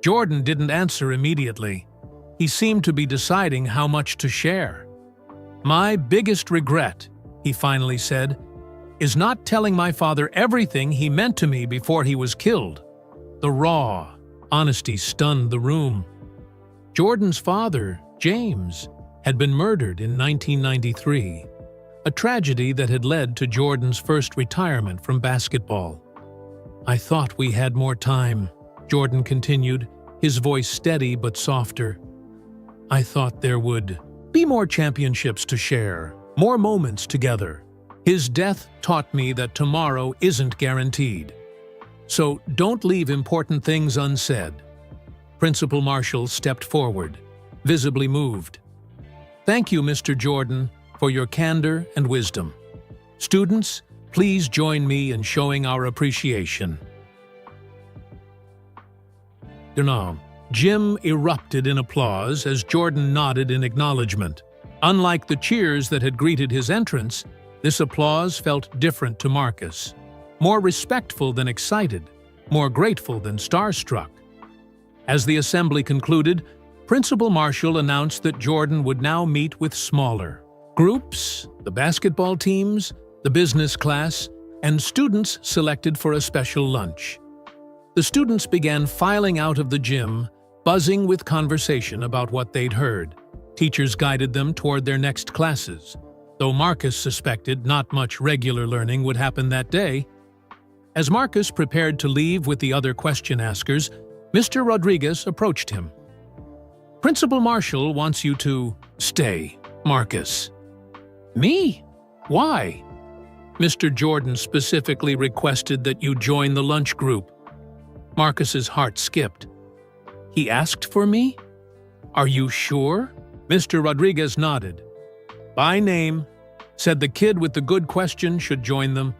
Jordan didn't answer immediately. He seemed to be deciding how much to share. "My biggest regret," he finally said, "is not telling my father everything he meant to me before he was killed." The raw honesty stunned the room. Jordan's father, James, had been murdered in 1993, a tragedy that had led to Jordan's first retirement from basketball. "I thought we had more time," Jordan continued, his voice steady but softer. "I thought there would be more championships to share, more moments together. His death taught me that tomorrow isn't guaranteed. So don't leave important things unsaid." Principal Marshall stepped forward, visibly moved. "Thank you, Mr. Jordan, for your candor and wisdom. Students, please join me in showing our appreciation." Gym erupted in applause as Jordan nodded in acknowledgement. Unlike the cheers that had greeted his entrance, this applause felt different to Marcus. More respectful than excited, more grateful than starstruck. As the assembly concluded, Principal Marshall announced that Jordan would now meet with smaller groups, the basketball teams, the business class, and students selected for a special lunch. The students began filing out of the gym, buzzing with conversation about what they'd heard. Teachers guided them toward their next classes, though Marcus suspected not much regular learning would happen that day. As Marcus prepared to leave with the other question askers, Mr. Rodriguez approached him. "Principal Marshall wants you to stay, Marcus." "Me? Why?" Mr. Jordan specifically requested that you join the lunch group. Marcus's heart skipped. He asked for me? Are you sure? Mr. Rodriguez nodded. By name, said the kid with the good question should join them.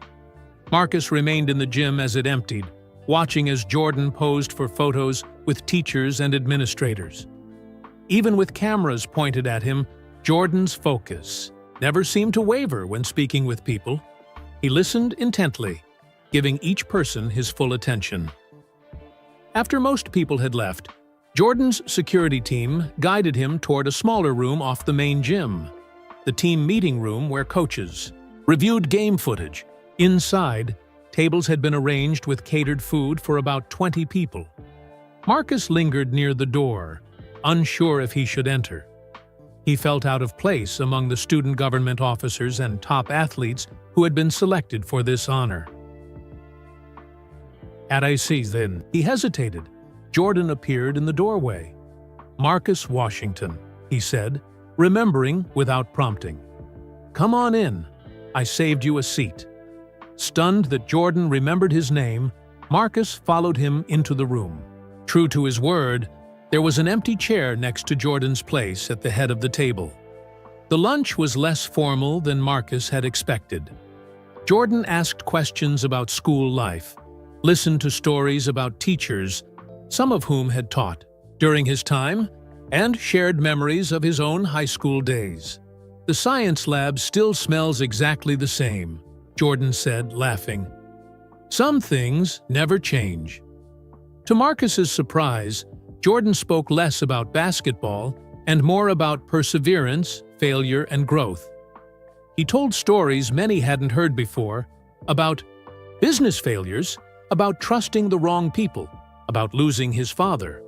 Marcus remained in the gym as it emptied, watching as Jordan posed for photos with teachers and administrators. Even with cameras pointed at him, Jordan's focus never seemed to waver when speaking with people. He listened intently, giving each person his full attention. After most people had left, Jordan's security team guided him toward a smaller room off the main gym, the team meeting room where coaches reviewed game footage. Inside, tables had been arranged with catered food for about 20 people. Marcus lingered near the door, unsure if he should enter. He felt out of place among the student government officers and top athletes who had been selected for this honor. Had I seen then, he hesitated. Jordan appeared in the doorway. Marcus Washington, he said, remembering without prompting. Come on in. I saved you a seat. Stunned that Jordan remembered his name, Marcus followed him into the room. True to his word, there was an empty chair next to Jordan's place at the head of the table. The lunch was less formal than Marcus had expected. Jordan asked questions about school life, listened to stories about teachers, some of whom had taught during his time, and shared memories of his own high school days. The science lab still smells exactly the same, Jordan said, laughing. Some things never change. To Marcus's surprise, Jordan spoke less about basketball and more about perseverance, failure, and growth. He told stories many hadn't heard before, about business failures, about trusting the wrong people, about losing his father.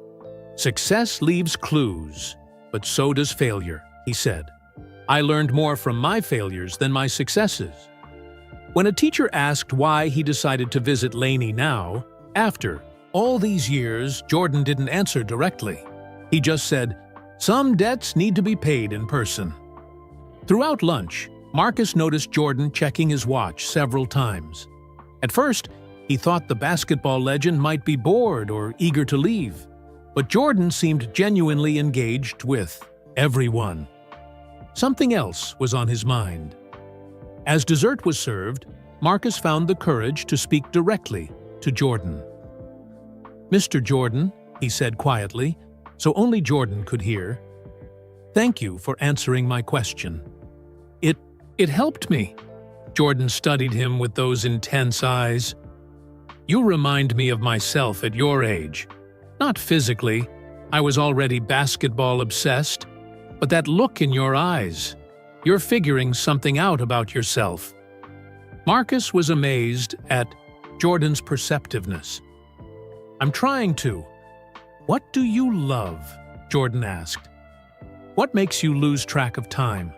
Success leaves clues, but so does failure, he said. I learned more from my failures than my successes. When a teacher asked why he decided to visit Laney now, after all these years, Jordan didn't answer directly. He just said, some debts need to be paid in person. Throughout lunch, Marcus noticed Jordan checking his watch several times. At first, he thought the basketball legend might be bored or eager to leave, but Jordan seemed genuinely engaged with everyone. Something else was on his mind. As dessert was served, Marcus found the courage to speak directly to Jordan. Mr. Jordan, he said quietly, so only Jordan could hear, thank you for answering my question. It helped me. Jordan studied him with those intense eyes. You remind me of myself at your age. Not physically, I was already basketball obsessed, but that look in your eyes, you're figuring something out about yourself. Marcus was amazed at Jordan's perceptiveness. I'm trying to. What do you love? Jordan asked. What makes you lose track of time?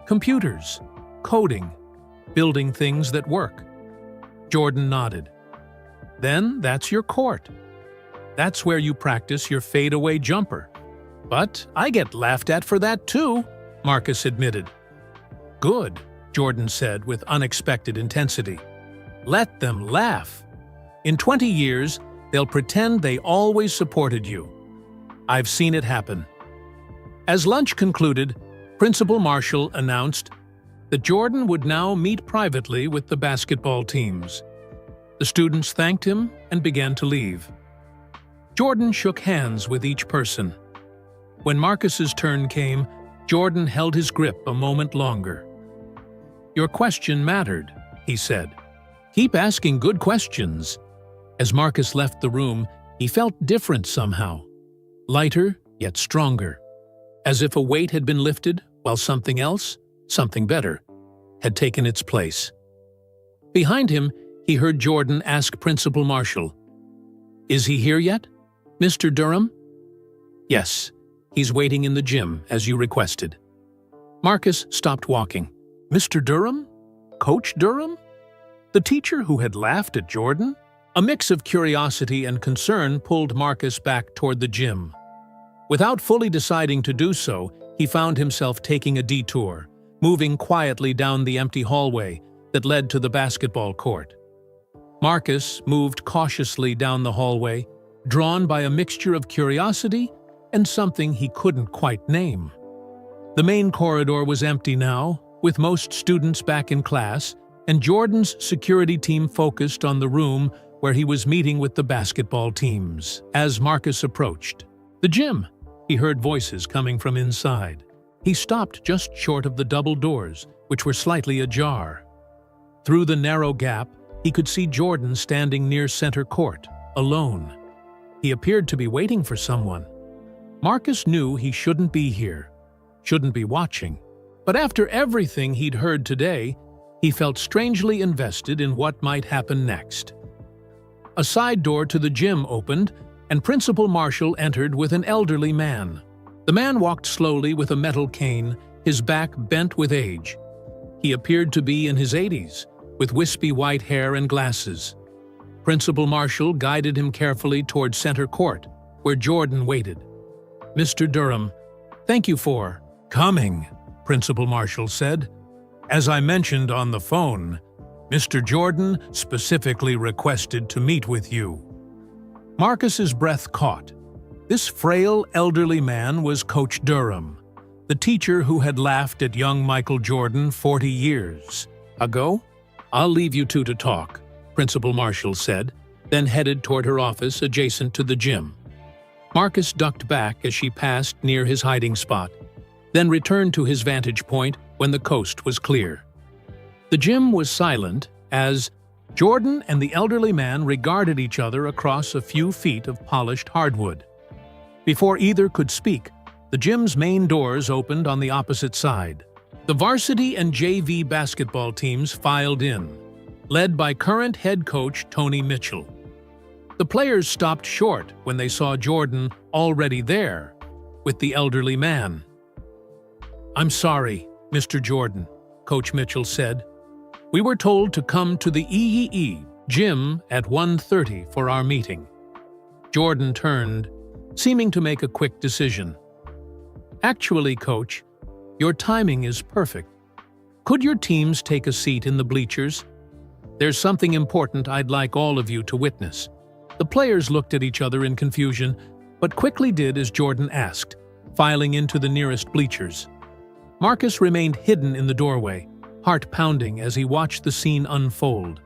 Computers, coding, building things that work. Jordan nodded. Then that's your court. That's where you practice your fadeaway jumper. But I get laughed at for that too, Marcus admitted. Good, Jordan said with unexpected intensity. Let them laugh. In 20 years, they'll pretend they always supported you. I've seen it happen. As lunch concluded, Principal Marshall announced that Jordan would now meet privately with the basketball teams. The students thanked him and began to leave. Jordan shook hands with each person. When Marcus's turn came, Jordan held his grip a moment longer. Your question mattered, he said. Keep asking good questions. As Marcus left the room, he felt different somehow. Lighter, yet stronger. As if a weight had been lifted, while something else, something better, had taken its place. Behind him, he heard Jordan ask Principal Marshall, Is he here yet? Mr. Durham? Yes, he's waiting in the gym, as you requested. Marcus stopped walking. Mr. Durham? Coach Durham? The teacher who had laughed at Jordan? A mix of curiosity and concern pulled Marcus back toward the gym. Without fully deciding to do so, he found himself taking a detour, moving quietly down the empty hallway, that led to the basketball court. Marcus moved cautiously down the hallway, drawn by a mixture of curiosity and something he couldn't quite name. The main corridor was empty now, with most students back in class, and Jordan's security team focused on the room where he was meeting with the basketball teams. As Marcus approached the gym, he heard voices coming from inside. He stopped just short of the double doors, which were slightly ajar. Through the narrow gap, he could see Jordan standing near center court, alone. He appeared to be waiting for someone. Marcus knew he shouldn't be here, shouldn't be watching. But after everything he'd heard today, he felt strangely invested in what might happen next. A side door to the gym opened, and Principal Marshall entered with an elderly man. The man walked slowly with a metal cane, his back bent with age. He appeared to be in his 80s, with wispy white hair and glasses. Principal Marshall guided him carefully toward center court, where Jordan waited. "Mr. Durham, thank you for coming," Principal Marshall said. "As I mentioned on the phone, Mr. Jordan specifically requested to meet with you." Marcus's breath caught. This frail, elderly man was Coach Durham, the teacher who had laughed at young Michael Jordan 40 years ago. "I'll leave you two to talk," Principal Marshall said, then headed toward her office adjacent to the gym. Marcus ducked back as she passed near his hiding spot, then returned to his vantage point when the coast was clear. The gym was silent as Jordan and the elderly man regarded each other across a few feet of polished hardwood. Before either could speak, the gym's main doors opened on the opposite side. The varsity and JV basketball teams filed in, led by current head coach Tony Mitchell. The players stopped short when they saw Jordan already there, with the elderly man. "I'm sorry, Mr. Jordan," Coach Mitchell said. "We were told to come to the EEE gym at 1:30 for our meeting." Jordan turned, seeming to make a quick decision. "Actually, Coach, your timing is perfect. Could your teams take a seat in the bleachers? There's something important I'd like all of you to witness." The players looked at each other in confusion, but quickly did as Jordan asked, filing into the nearest bleachers. Marcus remained hidden in the doorway, heart pounding as he watched the scene unfold.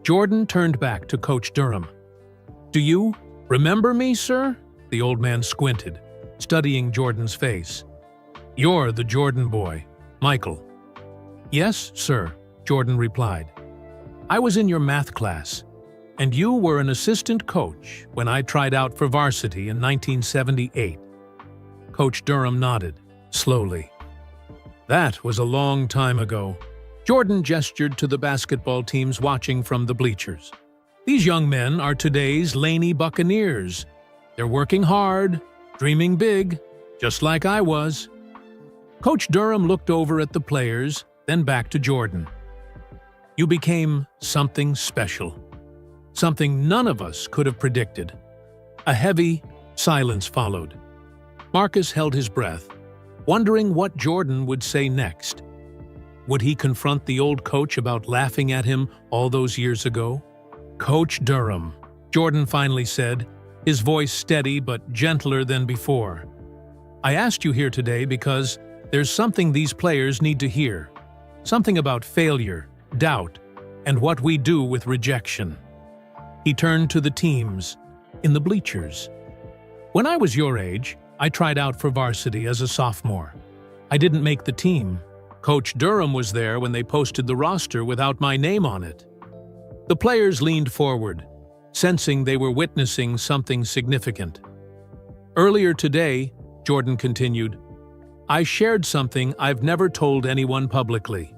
Jordan turned back to Coach Durham. "Do you remember me, sir?" The old man squinted, studying Jordan's face. "You're the Jordan boy, Michael." "Yes, sir," Jordan replied. "I was in your math class, and you were an assistant coach when I tried out for varsity in 1978. Coach Durham nodded, slowly. "That was a long time ago." Jordan gestured to the basketball teams watching from the bleachers. "These young men are today's Laney Buccaneers. They're working hard, dreaming big, just like I was." Coach Durham looked over at the players, then back to Jordan. "You became something special. Something none of us could have predicted." A heavy silence followed. Marcus held his breath, wondering what Jordan would say next. Would he confront the old coach about laughing at him all those years ago? "Coach Durham," Jordan finally said, his voice steady but gentler than before. "I asked you here today because there's something these players need to hear. Something about failure, doubt, and what we do with rejection." He turned to the teams, in the bleachers. "When I was your age, I tried out for varsity as a sophomore. I didn't make the team. Coach Durham was there when they posted the roster without my name on it." The players leaned forward, sensing they were witnessing something significant. "Earlier today," Jordan continued, "I shared something I've never told anyone publicly.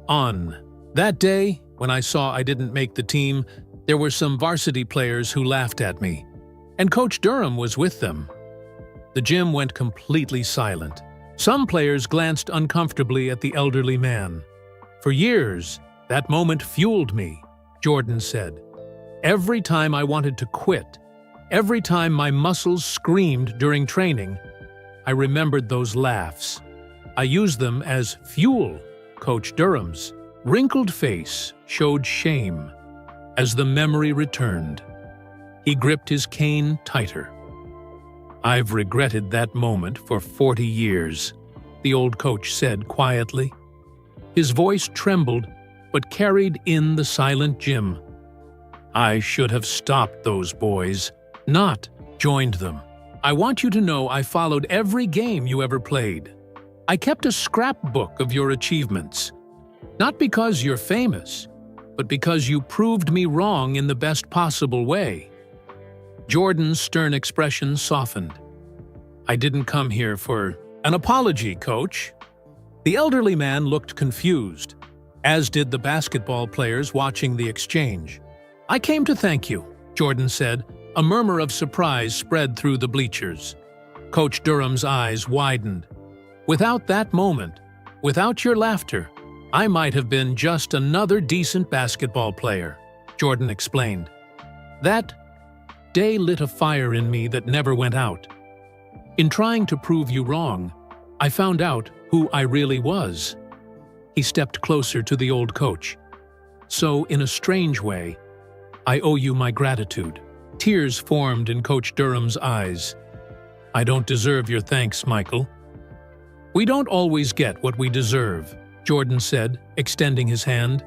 On that day, when I saw I didn't make the team, there were some varsity players who laughed at me, and Coach Durham was with them." The gym went completely silent. Some players glanced uncomfortably at the elderly man. "For years, that moment fueled me," Jordan said. "Every time I wanted to quit, every time my muscles screamed during training, I remembered those laughs. I used them as fuel," Coach Durham's wrinkled face showed shame as the memory returned. He gripped his cane tighter. "I've regretted that moment for 40 years," the old coach said quietly. His voice trembled but carried in the silent gym. "I should have stopped those boys, not joined them. I want you to know I followed every game you ever played. I kept a scrapbook of your achievements. Not because you're famous, but because you proved me wrong in the best possible way." Jordan's stern expression softened. "I didn't come here for an apology, coach." The elderly man looked confused, as did the basketball players watching the exchange. "I came to thank you," Jordan said. A murmur of surprise spread through the bleachers. Coach Durham's eyes widened. "Without that moment, without your laughter, I might have been just another decent basketball player," Jordan explained. "That day lit a fire in me that never went out. In trying to prove you wrong, I found out who I really was." He stepped closer to the old coach. "So, in a strange way, I owe you my gratitude." Tears formed in Coach Durham's eyes. "I don't deserve your thanks, Michael." "We don't always get what we deserve," Jordan said, extending his hand.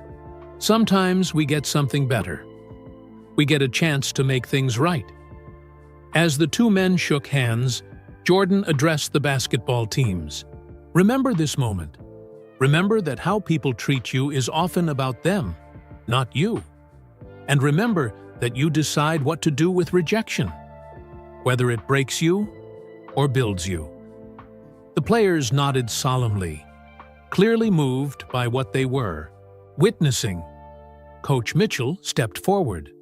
"Sometimes we get something better. We get a chance to make things right." As the two men shook hands, Jordan addressed the basketball teams. "Remember this moment. Remember that how people treat you is often about them, not you. And remember that you decide what to do with rejection, whether it breaks you or builds you." The players nodded solemnly, clearly moved by what they were witnessing. Coach Mitchell stepped forward.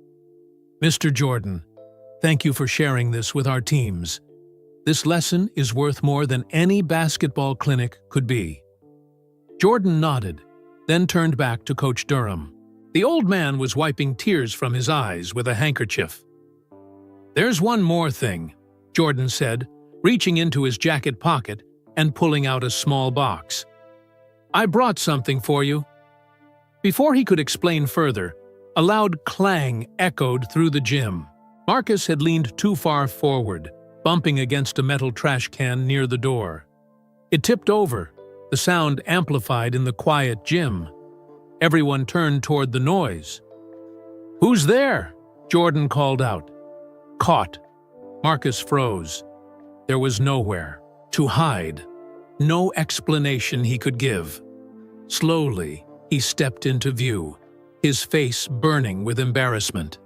"Mr. Jordan, thank you for sharing this with our teams. This lesson is worth more than any basketball clinic could be." Jordan nodded, then turned back to Coach Durham. The old man was wiping tears from his eyes with a handkerchief. "There's one more thing," Jordan said, reaching into his jacket pocket and pulling out a small box. "I brought something for you." Before he could explain further, a loud clang echoed through the gym. Marcus had leaned too far forward, bumping against a metal trash can near the door. It tipped over, the sound amplified in the quiet gym. Everyone turned toward the noise. "Who's there?" Jordan called out. Caught. Marcus froze. There was nowhere to hide, no explanation he could give. Slowly, he stepped into view, his face burning with embarrassment.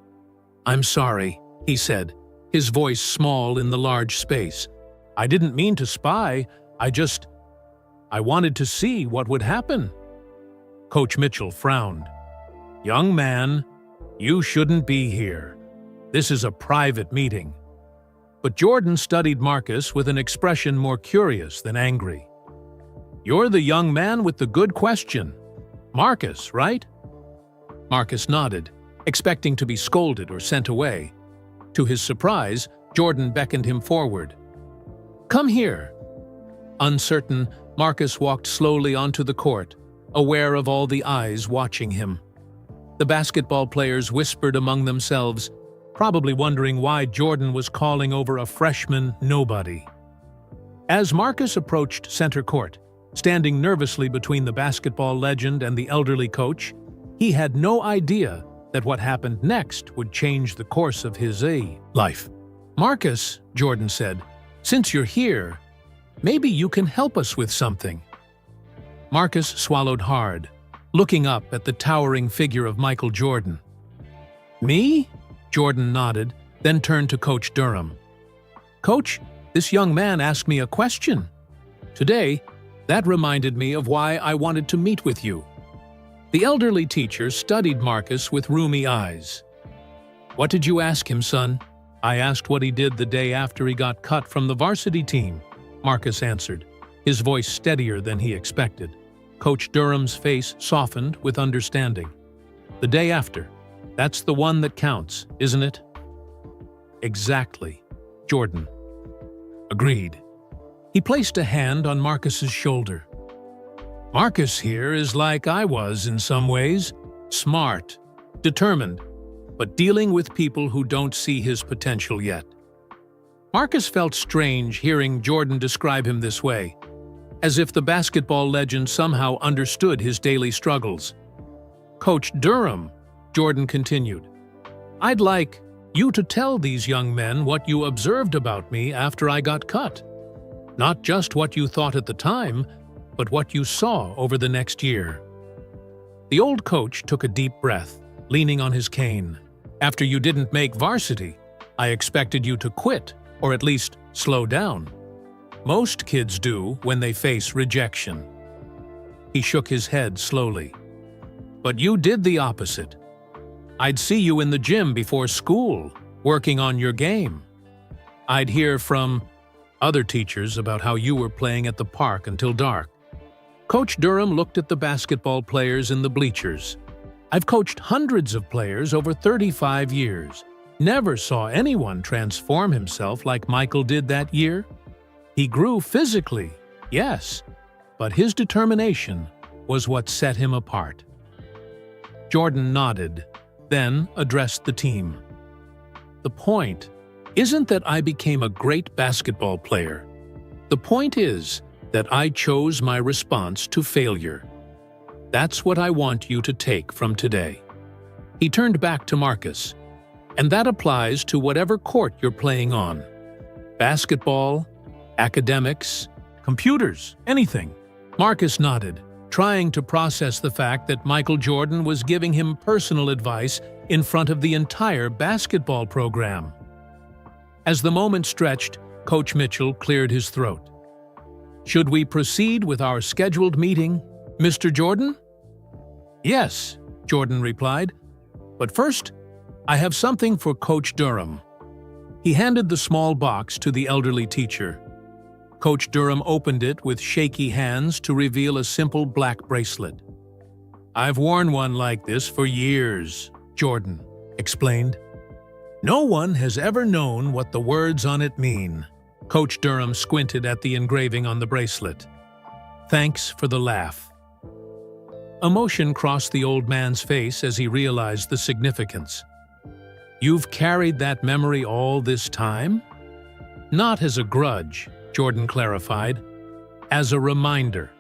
"I'm sorry," he said, his voice small in the large space. "I didn't mean to spy. I wanted to see what would happen." Coach Mitchell frowned. "Young man, you shouldn't be here. This is a private meeting." But Jordan studied Marcus with an expression more curious than angry. "You're the young man with the good question. Marcus, right?" Marcus nodded, expecting to be scolded or sent away. To his surprise, Jordan beckoned him forward. "Come here." Uncertain, Marcus walked slowly onto the court, aware of all the eyes watching him. The basketball players whispered among themselves, probably wondering why Jordan was calling over a freshman nobody. As Marcus approached center court, standing nervously between the basketball legend and the elderly coach, he had no idea that what happened next would change the course of his life. "Marcus," Jordan said, "since you're here, maybe you can help us with something." Marcus swallowed hard, looking up at the towering figure of Michael Jordan. "Me?" Jordan nodded, then turned to Coach Durham. "Coach, this young man asked me a question. Today, that reminded me of why I wanted to meet with you." The elderly teacher studied Marcus with rheumy eyes. "What did you ask him, son?" "I asked what he did the day after he got cut from the varsity team," Marcus answered, his voice steadier than he expected. Coach Durham's face softened with understanding. "The day after. That's the one that counts, isn't it?" "Exactly." Jordan agreed. He placed a hand on Marcus's shoulder. Marcus here is like I was in some ways, smart, determined, but dealing with people who don't see his potential yet. Marcus felt strange hearing Jordan describe him this way, as if the basketball legend somehow understood his daily struggles. Coach Durham, Jordan continued, I'd like you to tell these young men what you observed about me after I got cut. Not just what you thought at the time, but what you saw over the next year. The old coach took a deep breath, leaning on his cane. After you didn't make varsity, I expected you to quit, or at least slow down. Most kids do when they face rejection. He shook his head slowly. But you did the opposite. I'd see you in the gym before school, working on your game. I'd hear from other teachers about how you were playing at the park until dark. Coach Durham looked at the basketball players in the bleachers. I've coached hundreds of players over 35 years. Never saw anyone transform himself like Michael did that year. He grew physically, yes, but his determination was what set him apart. Jordan nodded, then addressed the team. The point isn't that I became a great basketball player. The point is that I chose my response to failure. That's what I want you to take from today. He turned back to Marcus. And that applies to whatever court you're playing on. Basketball, academics, computers, anything. Marcus nodded, trying to process the fact that Michael Jordan was giving him personal advice in front of the entire basketball program. As the moment stretched, Coach Mitchell cleared his throat. Should we proceed with our scheduled meeting, Mr. Jordan? Yes, Jordan replied. But first, I have something for Coach Durham. He handed the small box to the elderly teacher. Coach Durham opened it with shaky hands to reveal a simple black bracelet. I've worn one like this for years, Jordan explained. No one has ever known what the words on it mean. Coach Durham squinted at the engraving on the bracelet. Thanks for the laugh. Emotion crossed the old man's face as he realized the significance. You've carried that memory all this time? Not as a grudge, Jordan clarified, as a reminder.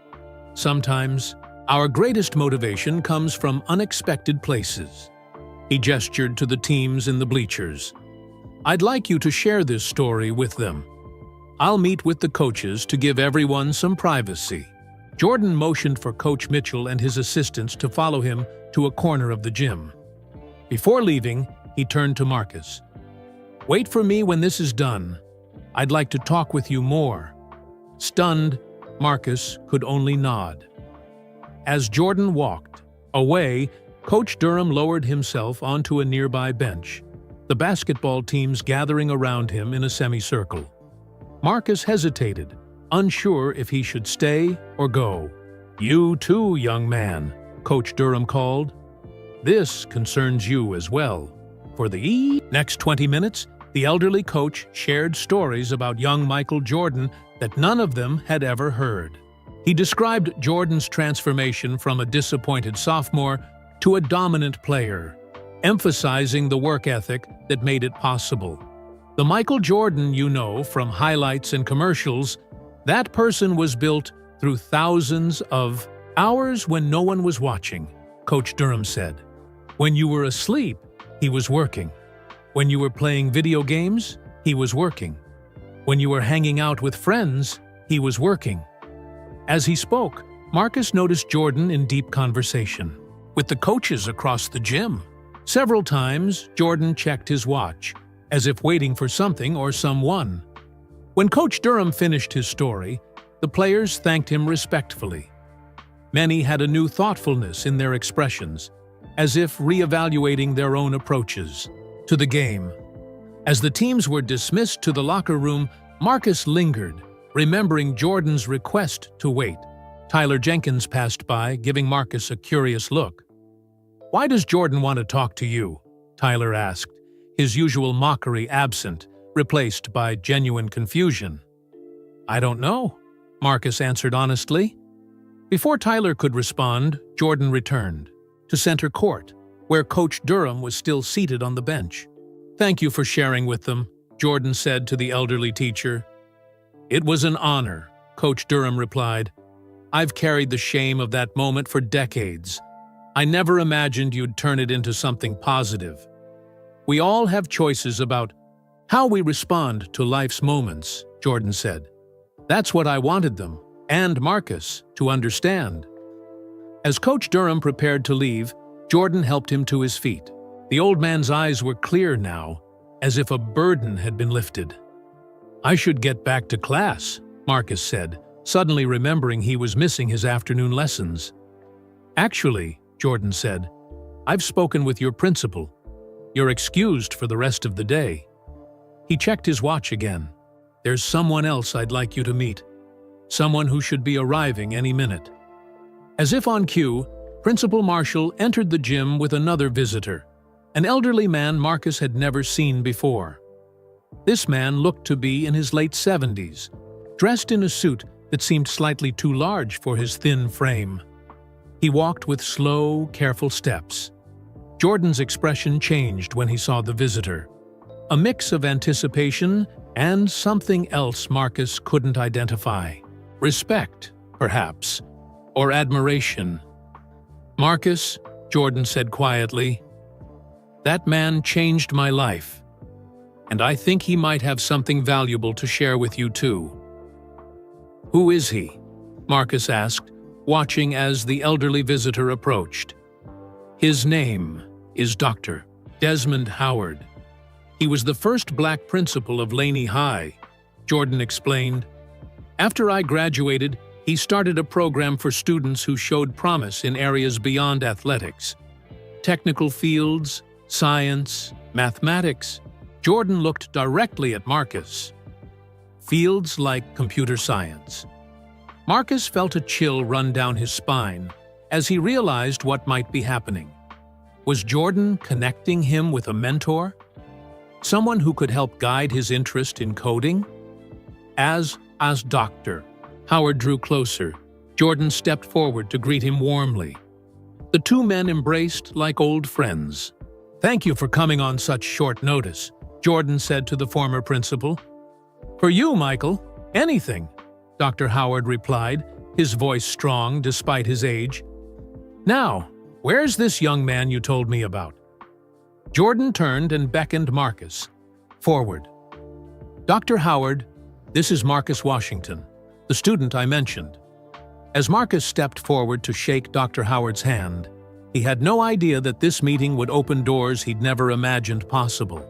Sometimes, our greatest motivation comes from unexpected places. He gestured to the teams in the bleachers. I'd like you to share this story with them. I'll meet with the coaches to give everyone some privacy. Jordan motioned for Coach Mitchell and his assistants to follow him to a corner of the gym. Before leaving, he turned to Marcus. Wait for me when this is done. I'd like to talk with you more. Stunned, Marcus could only nod. As Jordan walked away, Coach Durham lowered himself onto a nearby bench, the basketball teams gathering around him in a semicircle. Marcus hesitated, unsure if he should stay or go. You too, young man, Coach Durham called. This concerns you as well. For the next 20 minutes, the elderly coach shared stories about young Michael Jordan that none of them had ever heard. He described Jordan's transformation from a disappointed sophomore to a dominant player, emphasizing the work ethic that made it possible. The Michael Jordan you know from highlights and commercials, that person was built through thousands of hours when no one was watching, Coach Durham said. When you were asleep, he was working. When you were playing video games, he was working. When you were hanging out with friends, he was working. As he spoke, Marcus noticed Jordan in deep conversation with the coaches across the gym. Several times, Jordan checked his watch, as if waiting for something or someone. When Coach Durham finished his story, the players thanked him respectfully. Many had a new thoughtfulness in their expressions, as if reevaluating their own approaches to the game. As the teams were dismissed to the locker room, Marcus lingered, remembering Jordan's request to wait. Tyler Jenkins passed by, giving Marcus a curious look. "Why does Jordan want to talk to you?" Tyler asked, his usual mockery absent, replaced by genuine confusion. "I don't know," Marcus answered honestly. Before Tyler could respond, Jordan returned to center court, where Coach Durham was still seated on the bench. "Thank you for sharing with them," Jordan said to the elderly teacher. "It was an honor," Coach Durham replied. "I've carried the shame of that moment for decades. I never imagined you'd turn it into something positive. We all have choices about how we respond to life's moments," Jordan said. "That's what I wanted them, and Marcus, to understand." As Coach Durham prepared to leave, Jordan helped him to his feet. The old man's eyes were clear now, as if a burden had been lifted. "I should get back to class," Marcus said, suddenly remembering he was missing his afternoon lessons. "Actually," Jordan said, "I've spoken with your principal. You're excused for the rest of the day." He checked his watch again. "There's someone else I'd like you to meet. Someone who should be arriving any minute." As if on cue, Principal Marshall entered the gym with another visitor, an elderly man Marcus had never seen before. This man looked to be in his late 70s, dressed in a suit that seemed slightly too large for his thin frame. He walked with slow, careful steps. Jordan's expression changed when he saw the visitor, a mix of anticipation and something else Marcus couldn't identify. Respect, perhaps, or admiration. "Marcus," Jordan said quietly, "that man changed my life, and I think he might have something valuable to share with you too." "Who is he?" Marcus asked, watching as the elderly visitor approached. "His name is Dr. Desmond Howard. He was the first black principal of Laney High," Jordan explained. "After I graduated, he started a program for students who showed promise in areas beyond athletics. Technical fields, science, mathematics." Jordan looked directly at Marcus. "Fields like computer science." Marcus felt a chill run down his spine as he realized what might be happening. Was Jordan connecting him with a mentor? Someone who could help guide his interest in coding? As Dr. Howard drew closer, Jordan stepped forward to greet him warmly. The two men embraced like old friends. "Thank you for coming on such short notice," Jordan said to the former principal. "For you, Michael, anything," Dr. Howard replied, his voice strong despite his age. "Now, where's this young man you told me about?" Jordan turned and beckoned Marcus forward. "Dr. Howard, this is Marcus Washington, the student I mentioned." As Marcus stepped forward to shake Dr. Howard's hand, he had no idea that this meeting would open doors he'd never imagined possible.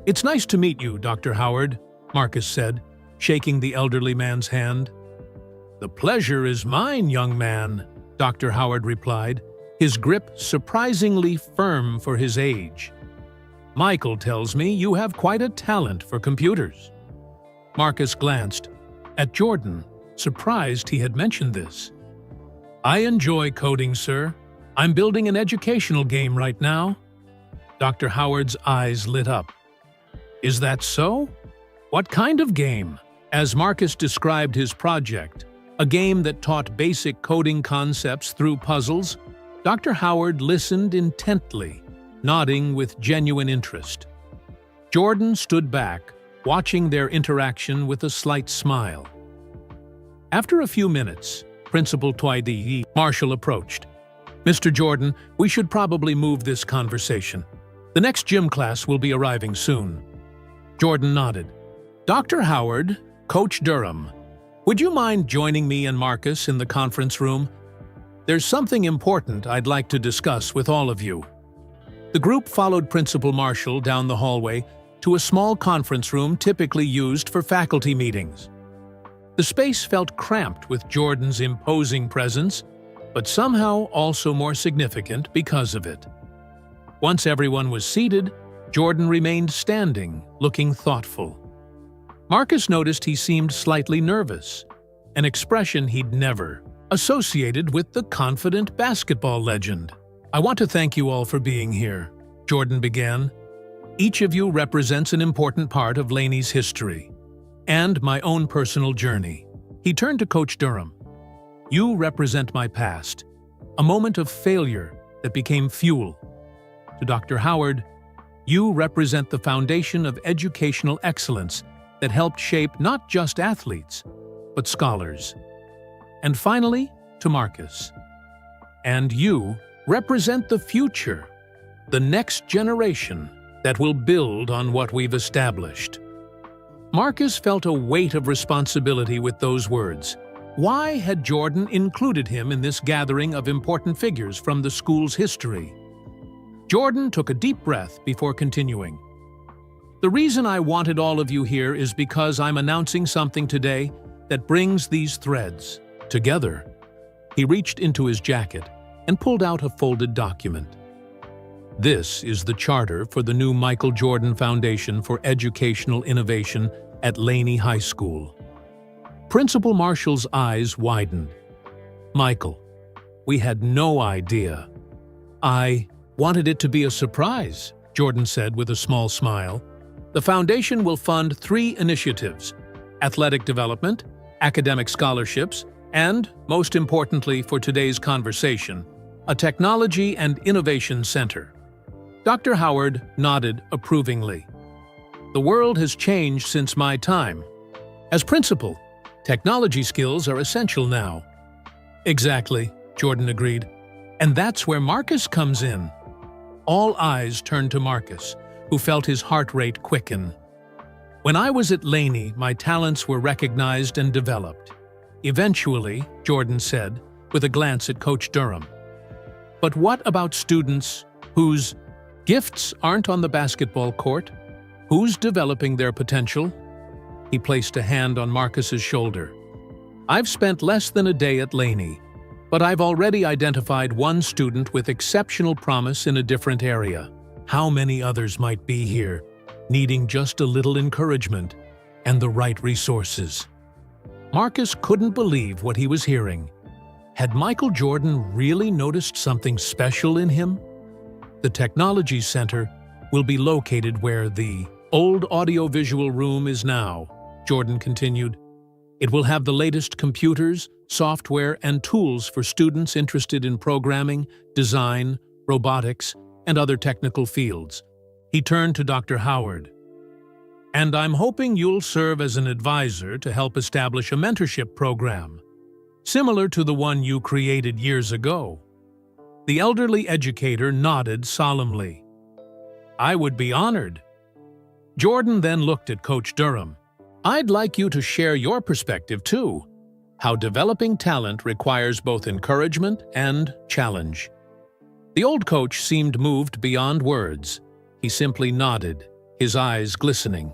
"It's nice to meet you, Dr. Howard," Marcus said, shaking the elderly man's hand. "The pleasure is mine, young man," Dr. Howard replied, his grip surprisingly firm for his age. "Michael tells me you have quite a talent for computers." Marcus glanced at Jordan, surprised he had mentioned this. "I enjoy coding, sir. I'm building an educational game right now." Dr. Howard's eyes lit up. "Is that so? What kind of game?" As Marcus described his project, a game that taught basic coding concepts through puzzles, Dr. Howard listened intently, nodding with genuine interest. Jordan stood back, watching their interaction with a slight smile. After a few minutes, Principal Twide Marshall approached. "Mr. Jordan, we should probably move this conversation. The next gym class will be arriving soon." Jordan nodded. "Dr. Howard, Coach Durham, would you mind joining me and Marcus in the conference room? There's something important I'd like to discuss with all of you." The group followed Principal Marshall down the hallway to a small conference room typically used for faculty meetings. The space felt cramped with Jordan's imposing presence, but somehow also more significant because of it. Once everyone was seated, Jordan remained standing, looking thoughtful. Marcus noticed he seemed slightly nervous, an expression he'd never associated with the confident basketball legend. "I want to thank you all for being here," Jordan began. "Each of you represents an important part of Laney's history and my own personal journey." He turned to Coach Durham. You represent my past, a moment of failure that became fuel. To Dr. Howard, you represent the foundation of educational excellence that helped shape not just athletes, but scholars. And finally, to Marcus. And you represent the future, the next generation that will build on what we've established. Marcus felt a weight of responsibility with those words. Why had Jordan included him in this gathering of important figures from the school's history? Jordan took a deep breath before continuing. The reason I wanted all of you here is because I'm announcing something today that brings these threads together. He reached into his jacket and pulled out a folded document. This is the charter for the new Michael Jordan Foundation for Educational Innovation at Laney High School. Principal Marshall's eyes widened. Michael, we had no idea. I wanted it to be a surprise, Jordan said with a small smile. The foundation will fund 3 initiatives: athletic development, academic scholarships, and, most importantly for today's conversation, a technology and innovation center. Dr. Howard nodded approvingly. The world has changed since my time. As principal, technology skills are essential now. Exactly, Jordan agreed. And that's where Marcus comes in. All eyes turned to Marcus, who felt his heart rate quicken. When I was at Laney, my talents were recognized and developed. Eventually, Jordan said, with a glance at Coach Durham. But what about students whose gifts aren't on the basketball court? Who's developing their potential? He placed a hand on Marcus's shoulder. I've spent less than a day at Laney, but I've already identified one student with exceptional promise in a different area. How many others might be here, needing just a little encouragement and the right resources? Marcus couldn't believe what he was hearing. Had Michael Jordan really noticed something special in him? The Technology Center will be located where the old audiovisual room is now, Jordan continued. It will have the latest computers, software, and tools for students interested in programming, design, robotics, and other technical fields. He turned to Dr. Howard. And I'm hoping you'll serve as an advisor to help establish a mentorship program, similar to the one you created years ago. The elderly educator nodded solemnly. I would be honored. Jordan then looked at Coach Durham. I'd like you to share your perspective too, how developing talent requires both encouragement and challenge. The old coach seemed moved beyond words. He simply nodded, his eyes glistening.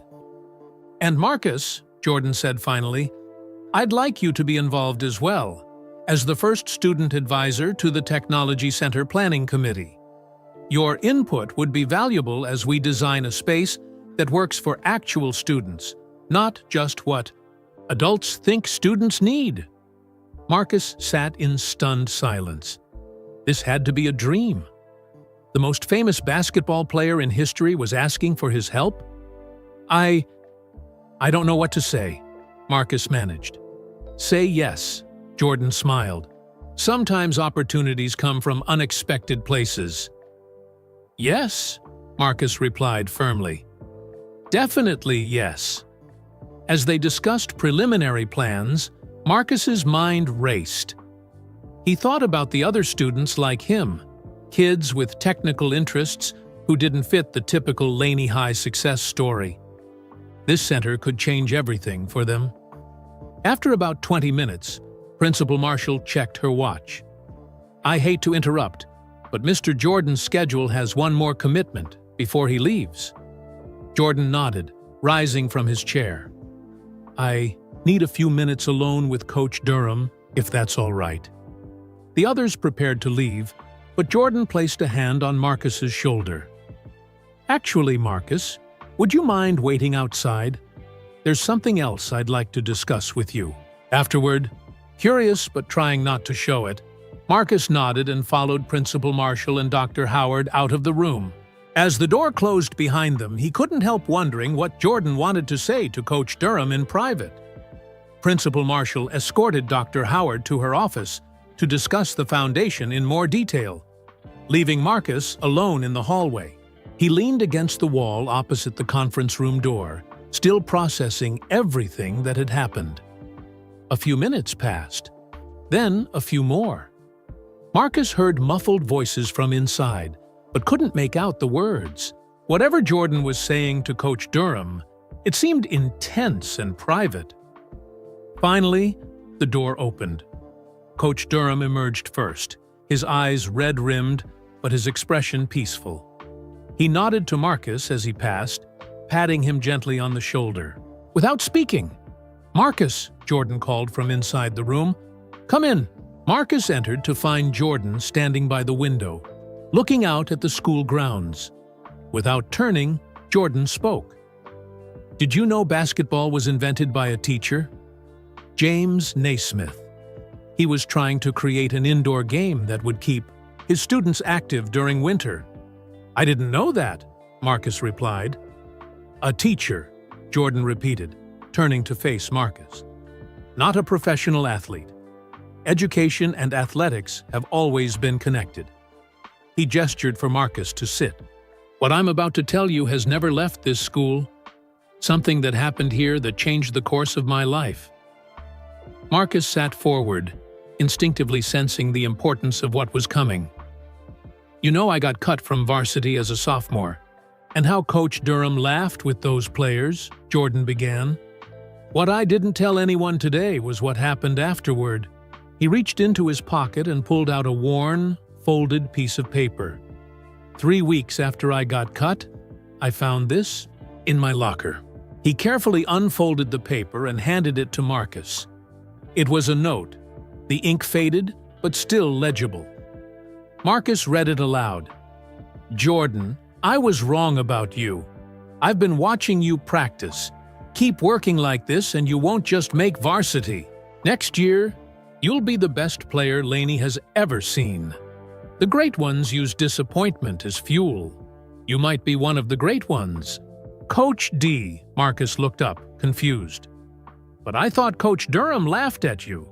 And Marcus, Jordan said finally, I'd like you to be involved as well, as the first student advisor to the Technology Center Planning Committee. Your input would be valuable as we design a space that works for actual students, not just what adults think students need. Marcus sat in stunned silence. This had to be a dream. The most famous basketball player in history was asking for his help? I don't know what to say, Marcus managed. Say yes, Jordan smiled. Sometimes opportunities come from unexpected places. Yes, Marcus replied firmly. Definitely yes. As they discussed preliminary plans, Marcus's mind raced. He thought about the other students like him, kids with technical interests who didn't fit the typical Laney High success story. This center could change everything for them. After about 20 minutes, Principal Marshall checked her watch. I hate to interrupt, but Mr. Jordan's schedule has one more commitment before he leaves. Jordan nodded, rising from his chair. I need a few minutes alone with Coach Durham, if that's all right. The others prepared to leave, but Jordan placed a hand on Marcus's shoulder. Actually, Marcus, would you mind waiting outside? There's something else I'd like to discuss with you. Afterward, curious but trying not to show it, Marcus nodded and followed Principal Marshall and Dr. Howard out of the room. As the door closed behind them, he couldn't help wondering what Jordan wanted to say to Coach Durham in private. Principal Marshall escorted Dr. Howard to her office to discuss the foundation in more detail, leaving Marcus alone in the hallway. He leaned against the wall opposite the conference room door, still processing everything that had happened. A few minutes passed, then a few more. Marcus heard muffled voices from inside, but couldn't make out the words. Whatever Jordan was saying to Coach Durham, it seemed intense and private. Finally, the door opened. Coach Durham emerged first, his eyes red-rimmed, but his expression peaceful. He nodded to Marcus as he passed, patting him gently on the shoulder. Without speaking, "Marcus," Jordan called from inside the room. "Come in." Marcus entered to find Jordan standing by the window, looking out at the school grounds. Without turning, Jordan spoke. "Did you know basketball was invented by a teacher? James Naismith. He was trying to create an indoor game that would keep his students active during winter." "I didn't know that," Marcus replied. "A teacher," Jordan repeated, turning to face Marcus. "Not a professional athlete. Education and athletics have always been connected." He gestured for Marcus to sit. "What I'm about to tell you has never left this school. Something that happened here that changed the course of my life." Marcus sat forward, instinctively sensing the importance of what was coming. "You know I got cut from varsity as a sophomore, and how Coach Durham laughed with those players," Jordan began. "What I didn't tell anyone today was what happened afterward." He reached into his pocket and pulled out a worn, folded piece of paper. 3 weeks after I got cut, I found this in my locker." He carefully unfolded the paper and handed it to Marcus. It was a note, the ink faded, but still legible. Marcus read it aloud. "Jordan, I was wrong about you. I've been watching you practice. Keep working like this and you won't just make varsity. Next year, you'll be the best player Laney has ever seen. The great ones use disappointment as fuel. You might be one of the great ones." "Coach D," Marcus looked up, confused. "But I thought Coach Durham laughed at you.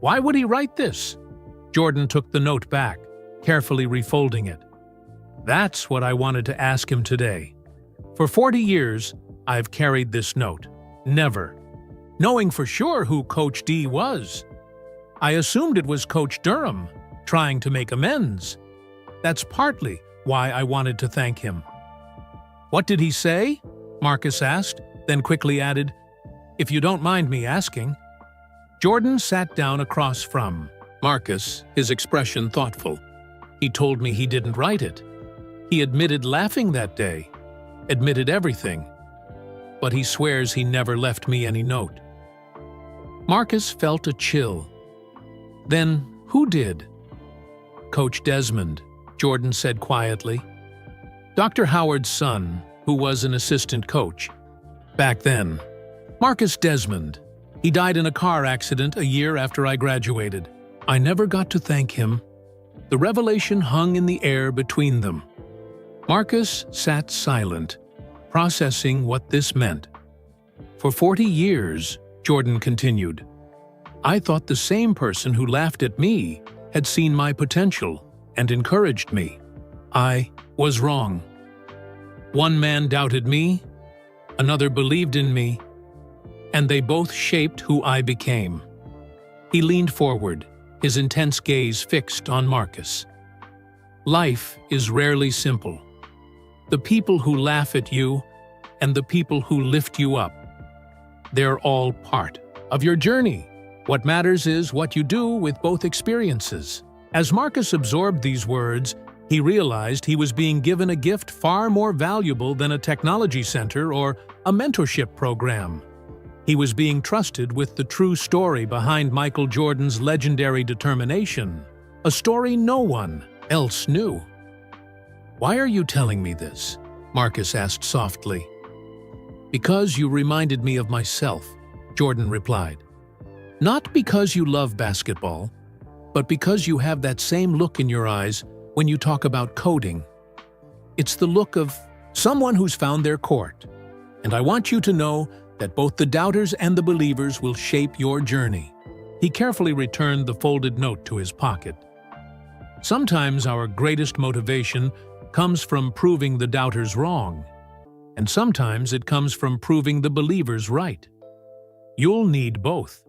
Why would he write this?" Jordan took the note back, carefully refolding it. "That's what I wanted to ask him today. For 40 years, I've carried this note, never knowing for sure who Coach D was. I assumed it was Coach Durham, trying to make amends. That's partly why I wanted to thank him." "What did he say?" Marcus asked, then quickly added, "If you don't mind me asking." Jordan sat down across from Marcus, his expression thoughtful. "He told me he didn't write it. He admitted laughing that day, admitted everything. But he swears he never left me any note." Marcus felt a chill. "Then who did?" "Coach Desmond," Jordan said quietly. "Dr. Howard's son, who was an assistant coach. Back then. Marcus Desmond. He died in a car accident a year after I graduated. I never got to thank him." The revelation hung in the air between them. Marcus sat silent, processing what this meant. "For 40 years, Jordan continued, I thought the same person who laughed at me had seen my potential and encouraged me. I was wrong. One man doubted me, another believed in me, and they both shaped who I became." He leaned forward, his intense gaze fixed on Marcus. "Life is rarely simple. The people who laugh at you and the people who lift you up, they're all part of your journey. What matters is what you do with both experiences." As Marcus absorbed these words, he realized he was being given a gift far more valuable than a technology center or a mentorship program. He was being trusted with the true story behind Michael Jordan's legendary determination, a story no one else knew. "Why are you telling me this?" Marcus asked softly. "Because you reminded me of myself," Jordan replied. "Not because you love basketball, but because you have that same look in your eyes when you talk about coding. It's the look of someone who's found their court, and I want you to know that both the doubters and the believers will shape your journey." He carefully returned the folded note to his pocket. Sometimes our greatest motivation comes from proving the doubters wrong, and sometimes it comes from proving the believers right. You'll need both.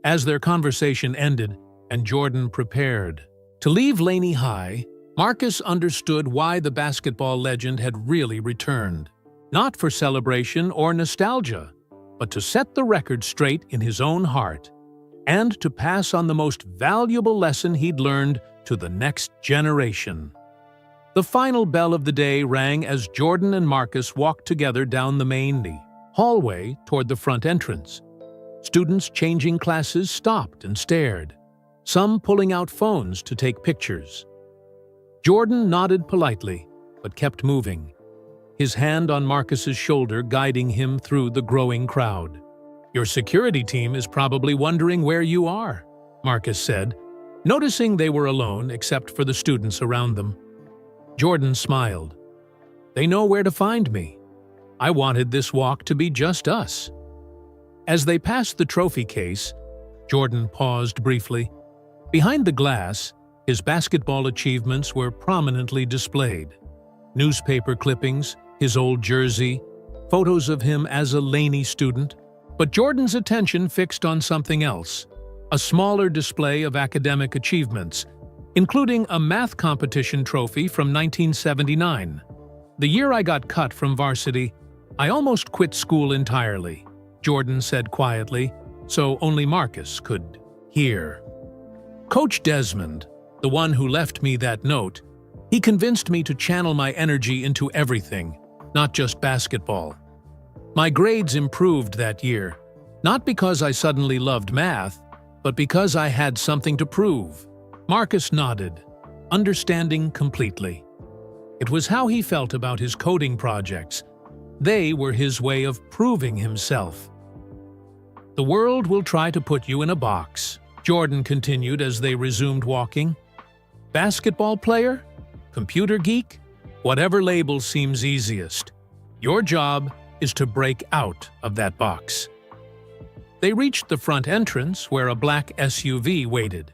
As their conversation ended and Jordan prepared to leave Laney High, Marcus understood why the basketball legend had really returned. Not for celebration or nostalgia, but to set the record straight in his own heart and to pass on the most valuable lesson he'd learned to the next generation. The final bell of the day rang as Jordan and Marcus walked together down the main hallway toward the front entrance. Students changing classes stopped and stared, some pulling out phones to take pictures. Jordan nodded politely, but kept moving, his hand on Marcus's shoulder guiding him through the growing crowd. "Your security team is probably wondering where you are," Marcus said, noticing they were alone except for the students around them. Jordan smiled. "They know where to find me. I wanted this walk to be just us." As they passed the trophy case, Jordan paused briefly. Behind the glass, his basketball achievements were prominently displayed. Newspaper clippings, his old jersey, photos of him as a Laney student. But Jordan's attention fixed on something else, a smaller display of academic achievements, including a math competition trophy from 1979. "The year I got cut from varsity, I almost quit school entirely," Jordan said quietly, so only Marcus could hear. "Coach Desmond, the one who left me that note, he convinced me to channel my energy into everything, not just basketball. My grades improved that year, not because I suddenly loved math, but because I had something to prove." Marcus nodded, understanding completely. It was how he felt about his coding projects. They were his way of proving himself. "The world will try to put you in a box," Jordan continued as they resumed walking. "Basketball player? Computer geek? Whatever label seems easiest. Your job is to break out of that box." They reached the front entrance where a black SUV waited.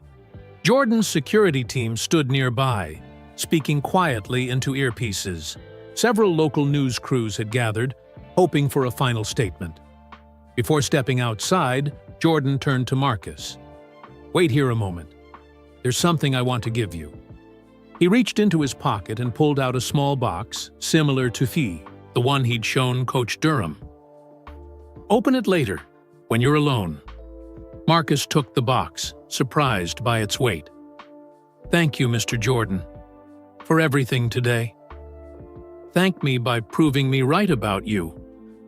Jordan's security team stood nearby, speaking quietly into earpieces. Several local news crews had gathered, hoping for a final statement. Before stepping outside, Jordan turned to Marcus. "Wait here a moment. There's something I want to give you." He reached into his pocket and pulled out a small box, similar to Fee, the one he'd shown Coach Durham. "Open it later, when you're alone." Marcus took the box, surprised by its weight. "Thank you, Mr. Jordan, for everything today." "Thank me by proving me right about you,"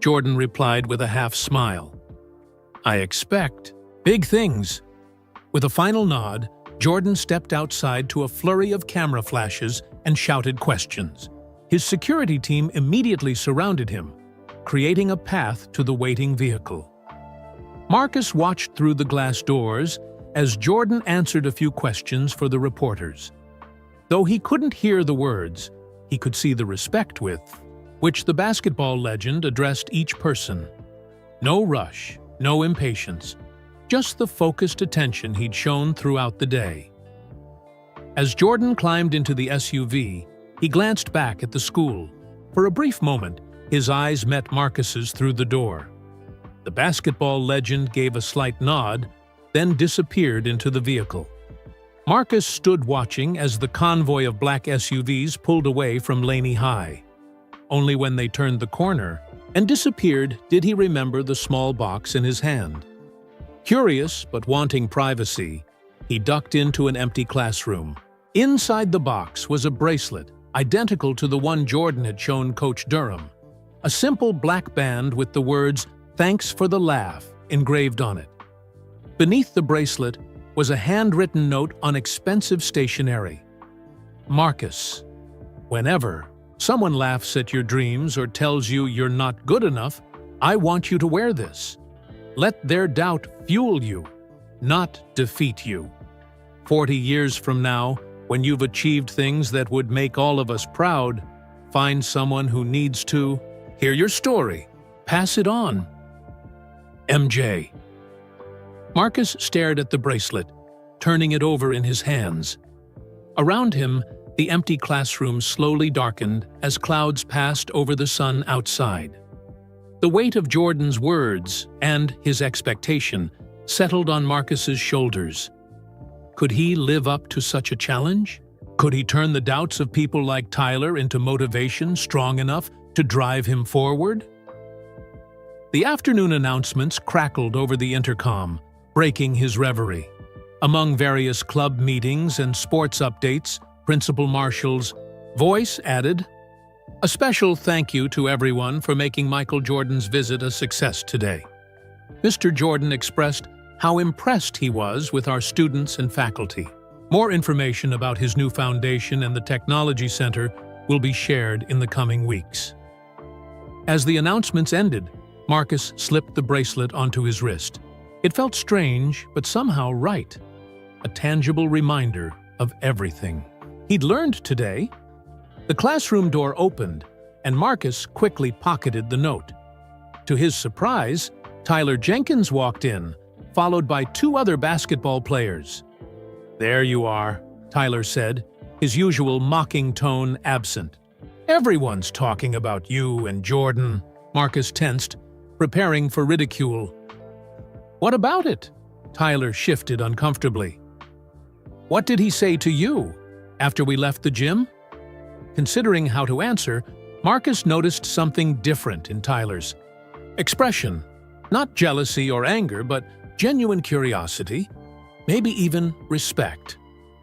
Jordan replied with a half-smile. "I expect big things." With a final nod, Jordan stepped outside to a flurry of camera flashes and shouted questions. His security team immediately surrounded him, creating a path to the waiting vehicle. Marcus watched through the glass doors as Jordan answered a few questions for the reporters. Though he couldn't hear the words, he could see the respect with which the basketball legend addressed each person. No rush, no impatience, just the focused attention he'd shown throughout the day. As Jordan climbed into the SUV, he glanced back at the school. For a brief moment, his eyes met Marcus's through the door. The basketball legend gave a slight nod, then disappeared into the vehicle. Marcus stood watching as the convoy of black SUVs pulled away from Laney High. Only when they turned the corner and disappeared did he remember the small box in his hand. Curious but wanting privacy, he ducked into an empty classroom. Inside the box was a bracelet, identical to the one Jordan had shown Coach Durham. A simple black band with the words, "Thanks for the laugh," engraved on it. Beneath the bracelet was a handwritten note on expensive stationery. "Marcus, whenever someone laughs at your dreams or tells you you're not good enough, I want you to wear this. Let their doubt fuel you, not defeat you. 40 years from now, when you've achieved things that would make all of us proud, find someone who needs to hear your story Pass it on. MJ. Marcus stared at the bracelet, turning it over in his hands. Around him, the empty classroom slowly darkened as clouds passed over the sun outside. The weight of Jordan's words and his expectation settled on Marcus's shoulders. Could he live up to such a challenge? Could he turn the doubts of people like Tyler into motivation strong enough to drive him forward? The afternoon announcements crackled over the intercom, breaking his reverie. Among various club meetings and sports updates, Principal Marshall's voice added, "A special thank you to everyone for making Michael Jordan's visit a success today." Mr. Jordan expressed how impressed he was with our students and faculty. More information about his new foundation and the Technology Center will be shared in the coming weeks. As the announcements ended, Marcus slipped the bracelet onto his wrist. It felt strange, but somehow right. A tangible reminder of everything he'd learned today. The classroom door opened, and Marcus quickly pocketed the note. To his surprise, Tyler Jenkins walked in, followed by 2 other basketball players. "There you are," Tyler said, his usual mocking tone absent. "Everyone's talking about you and Jordan." Marcus tensed, preparing for ridicule. "What about it?" Tyler shifted uncomfortably. "What did he say to you after we left the gym?" Considering how to answer, Marcus noticed something different in Tyler's expression. Not jealousy or anger, but genuine curiosity, maybe even respect.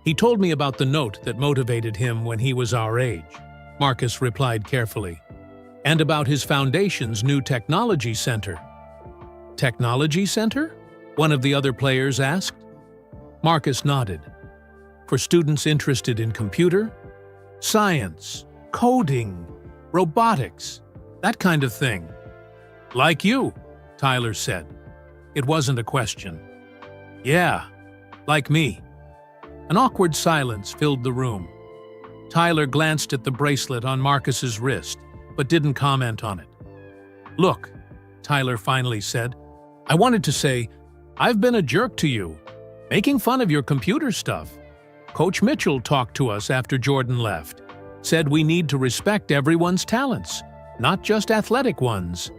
"He told me about the note that motivated him when he was our age," Marcus replied carefully. "And about his foundation's new technology center." "Technology center?" one of the other players asked. Marcus nodded. "For students interested in computer, science, coding, robotics, that kind of thing." "Like you," Tyler said. It wasn't a question. "Yeah, like me." An awkward silence filled the room. Tyler glanced at the bracelet on Marcus's wrist, but didn't comment on it. "Look," Tyler finally said, "I wanted to say, I've been a jerk to you, making fun of your computer stuff. Coach Mitchell talked to us after Jordan left, said we need to respect everyone's talents, not just athletic ones."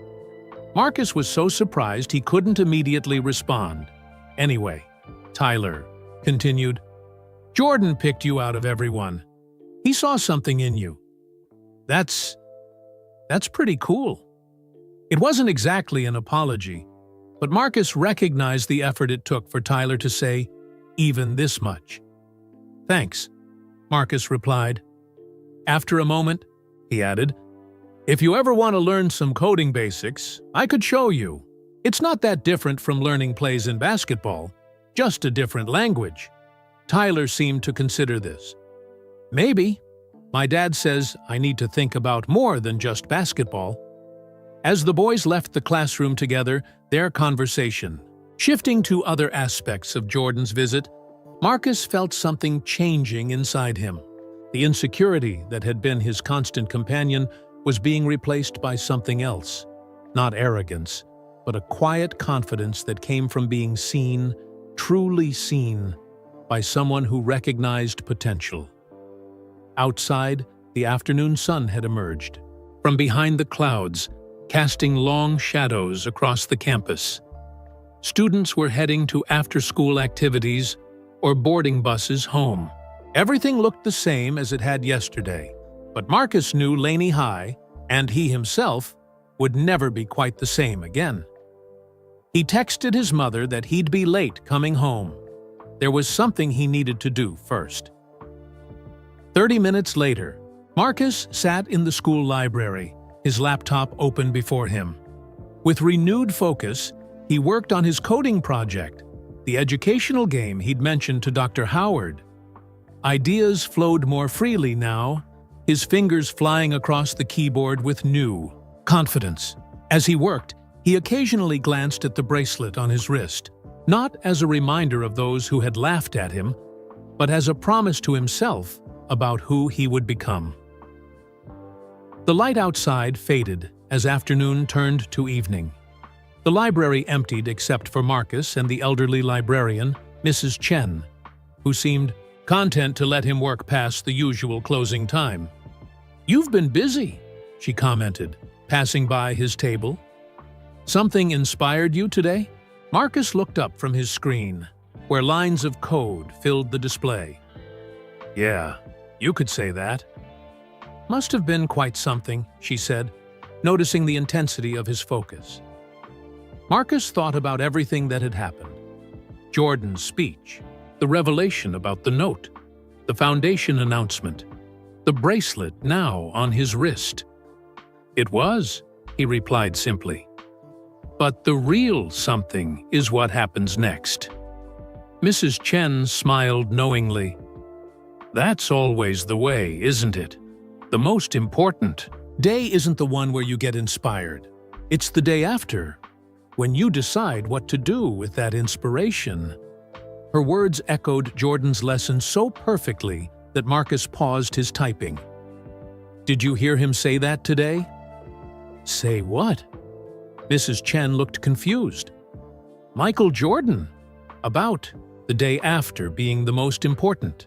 Marcus was so surprised he couldn't immediately respond. "Anyway," Tyler continued, "Jordan picked you out of everyone. He saw something in you. That's pretty cool." It wasn't exactly an apology, but Marcus recognized the effort it took for Tyler to say even this much. "Thanks," Marcus replied. After a moment, he added, "If you ever want to learn some coding basics, I could show you. It's not that different from learning plays in basketball, just a different language." Tyler seemed to consider this. "Maybe. My dad says I need to think about more than just basketball." As the boys left the classroom together, their conversation shifting to other aspects of Jordan's visit, Marcus felt something changing inside him. The insecurity that had been his constant companion was being replaced by something else. Not arrogance, but a quiet confidence that came from being seen, truly seen, by someone who recognized potential. Outside, the afternoon sun had emerged from behind the clouds, casting long shadows across the campus. Students were heading to after-school activities or boarding buses home. Everything looked the same as it had yesterday, but Marcus knew Laney High, and he himself, would never be quite the same again. He texted his mother that he'd be late coming home. There was something he needed to do first. 30 minutes later, Marcus sat in the school library, his laptop open before him. With renewed focus, he worked on his coding project, the educational game he'd mentioned to Dr. Howard. Ideas flowed more freely now, his fingers flying across the keyboard with new confidence. As he worked, he occasionally glanced at the bracelet on his wrist, not as a reminder of those who had laughed at him, but as a promise to himself about who he would become. The light outside faded as afternoon turned to evening. The library emptied except for Marcus and the elderly librarian, Mrs. Chen, who seemed content to let him work past the usual closing time. "You've been busy," she commented, passing by his table. "Something inspired you today?" Marcus looked up from his screen, where lines of code filled the display. "Yeah, you could say that." "Must have been quite something," she said, noticing the intensity of his focus. Marcus thought about everything that had happened. Jordan's speech, the revelation about the note, the foundation announcement, the bracelet now on his wrist. "It was," he replied simply. "But the real something is what happens next." Mrs. Chen smiled knowingly. "That's always the way, isn't it? The most important day isn't the one where you get inspired. It's the day after, when you decide what to do with that inspiration." Her words echoed Jordan's lesson so perfectly that Marcus paused his typing. "Did you hear him say that today?" "Say what?" Mrs. Chen looked confused. "Michael Jordan, about the day after being the most important."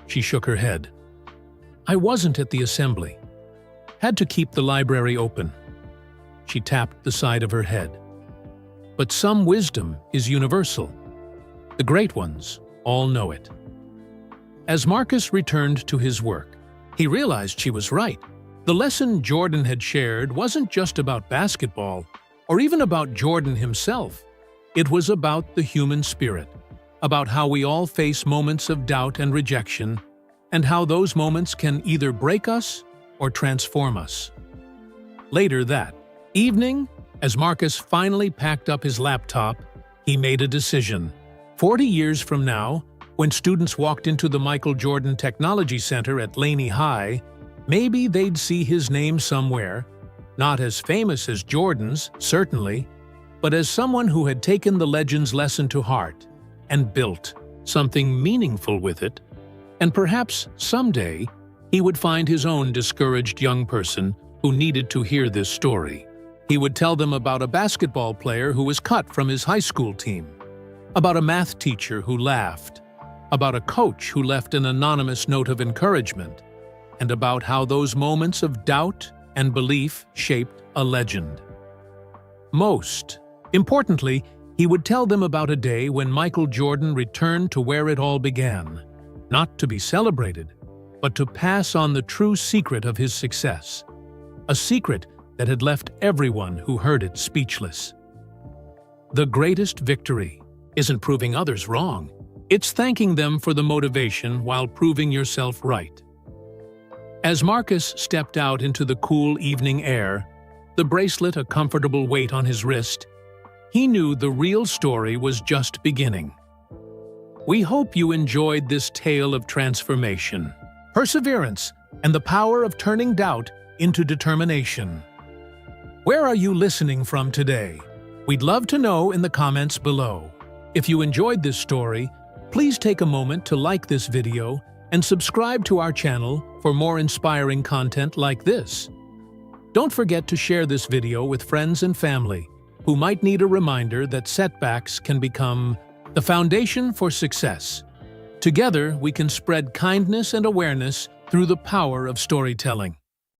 She shook her head. "I wasn't at the assembly. Had to keep the library open." She tapped the side of her head. "But some wisdom is universal. The great ones all know it." As Marcus returned to his work, he realized she was right. The lesson Jordan had shared wasn't just about basketball, or even about Jordan himself. It was about the human spirit, about how we all face moments of doubt and rejection, and how those moments can either break us or transform us. Later that evening, as Marcus finally packed up his laptop, he made a decision. 40 years from now, when students walked into the Michael Jordan Technology Center at Laney High, maybe they'd see his name somewhere, not as famous as Jordan's, certainly, but as someone who had taken the legend's lesson to heart and built something meaningful with it. And perhaps someday he would find his own discouraged young person who needed to hear this story. He would tell them about a basketball player who was cut from his high school team, about a math teacher who laughed, about a coach who left an anonymous note of encouragement, and about how those moments of doubt and belief shaped a legend. Most importantly, he would tell them about a day when Michael Jordan returned to where it all began, not to be celebrated, but to pass on the true secret of his success, a secret that had left everyone who heard it speechless. The greatest victory isn't proving others wrong. It's thanking them for the motivation while proving yourself right. As Marcus stepped out into the cool evening air, the bracelet a comfortable weight on his wrist, he knew the real story was just beginning. We hope you enjoyed this tale of transformation, perseverance, and the power of turning doubt into determination. Where are you listening from today? We'd love to know in the comments below. If you enjoyed this story, please take a moment to like this video and subscribe to our channel for more inspiring content like this. Don't forget to share this video with friends and family who might need a reminder that setbacks can become the foundation for success. Together, we can spread kindness and awareness through the power of storytelling.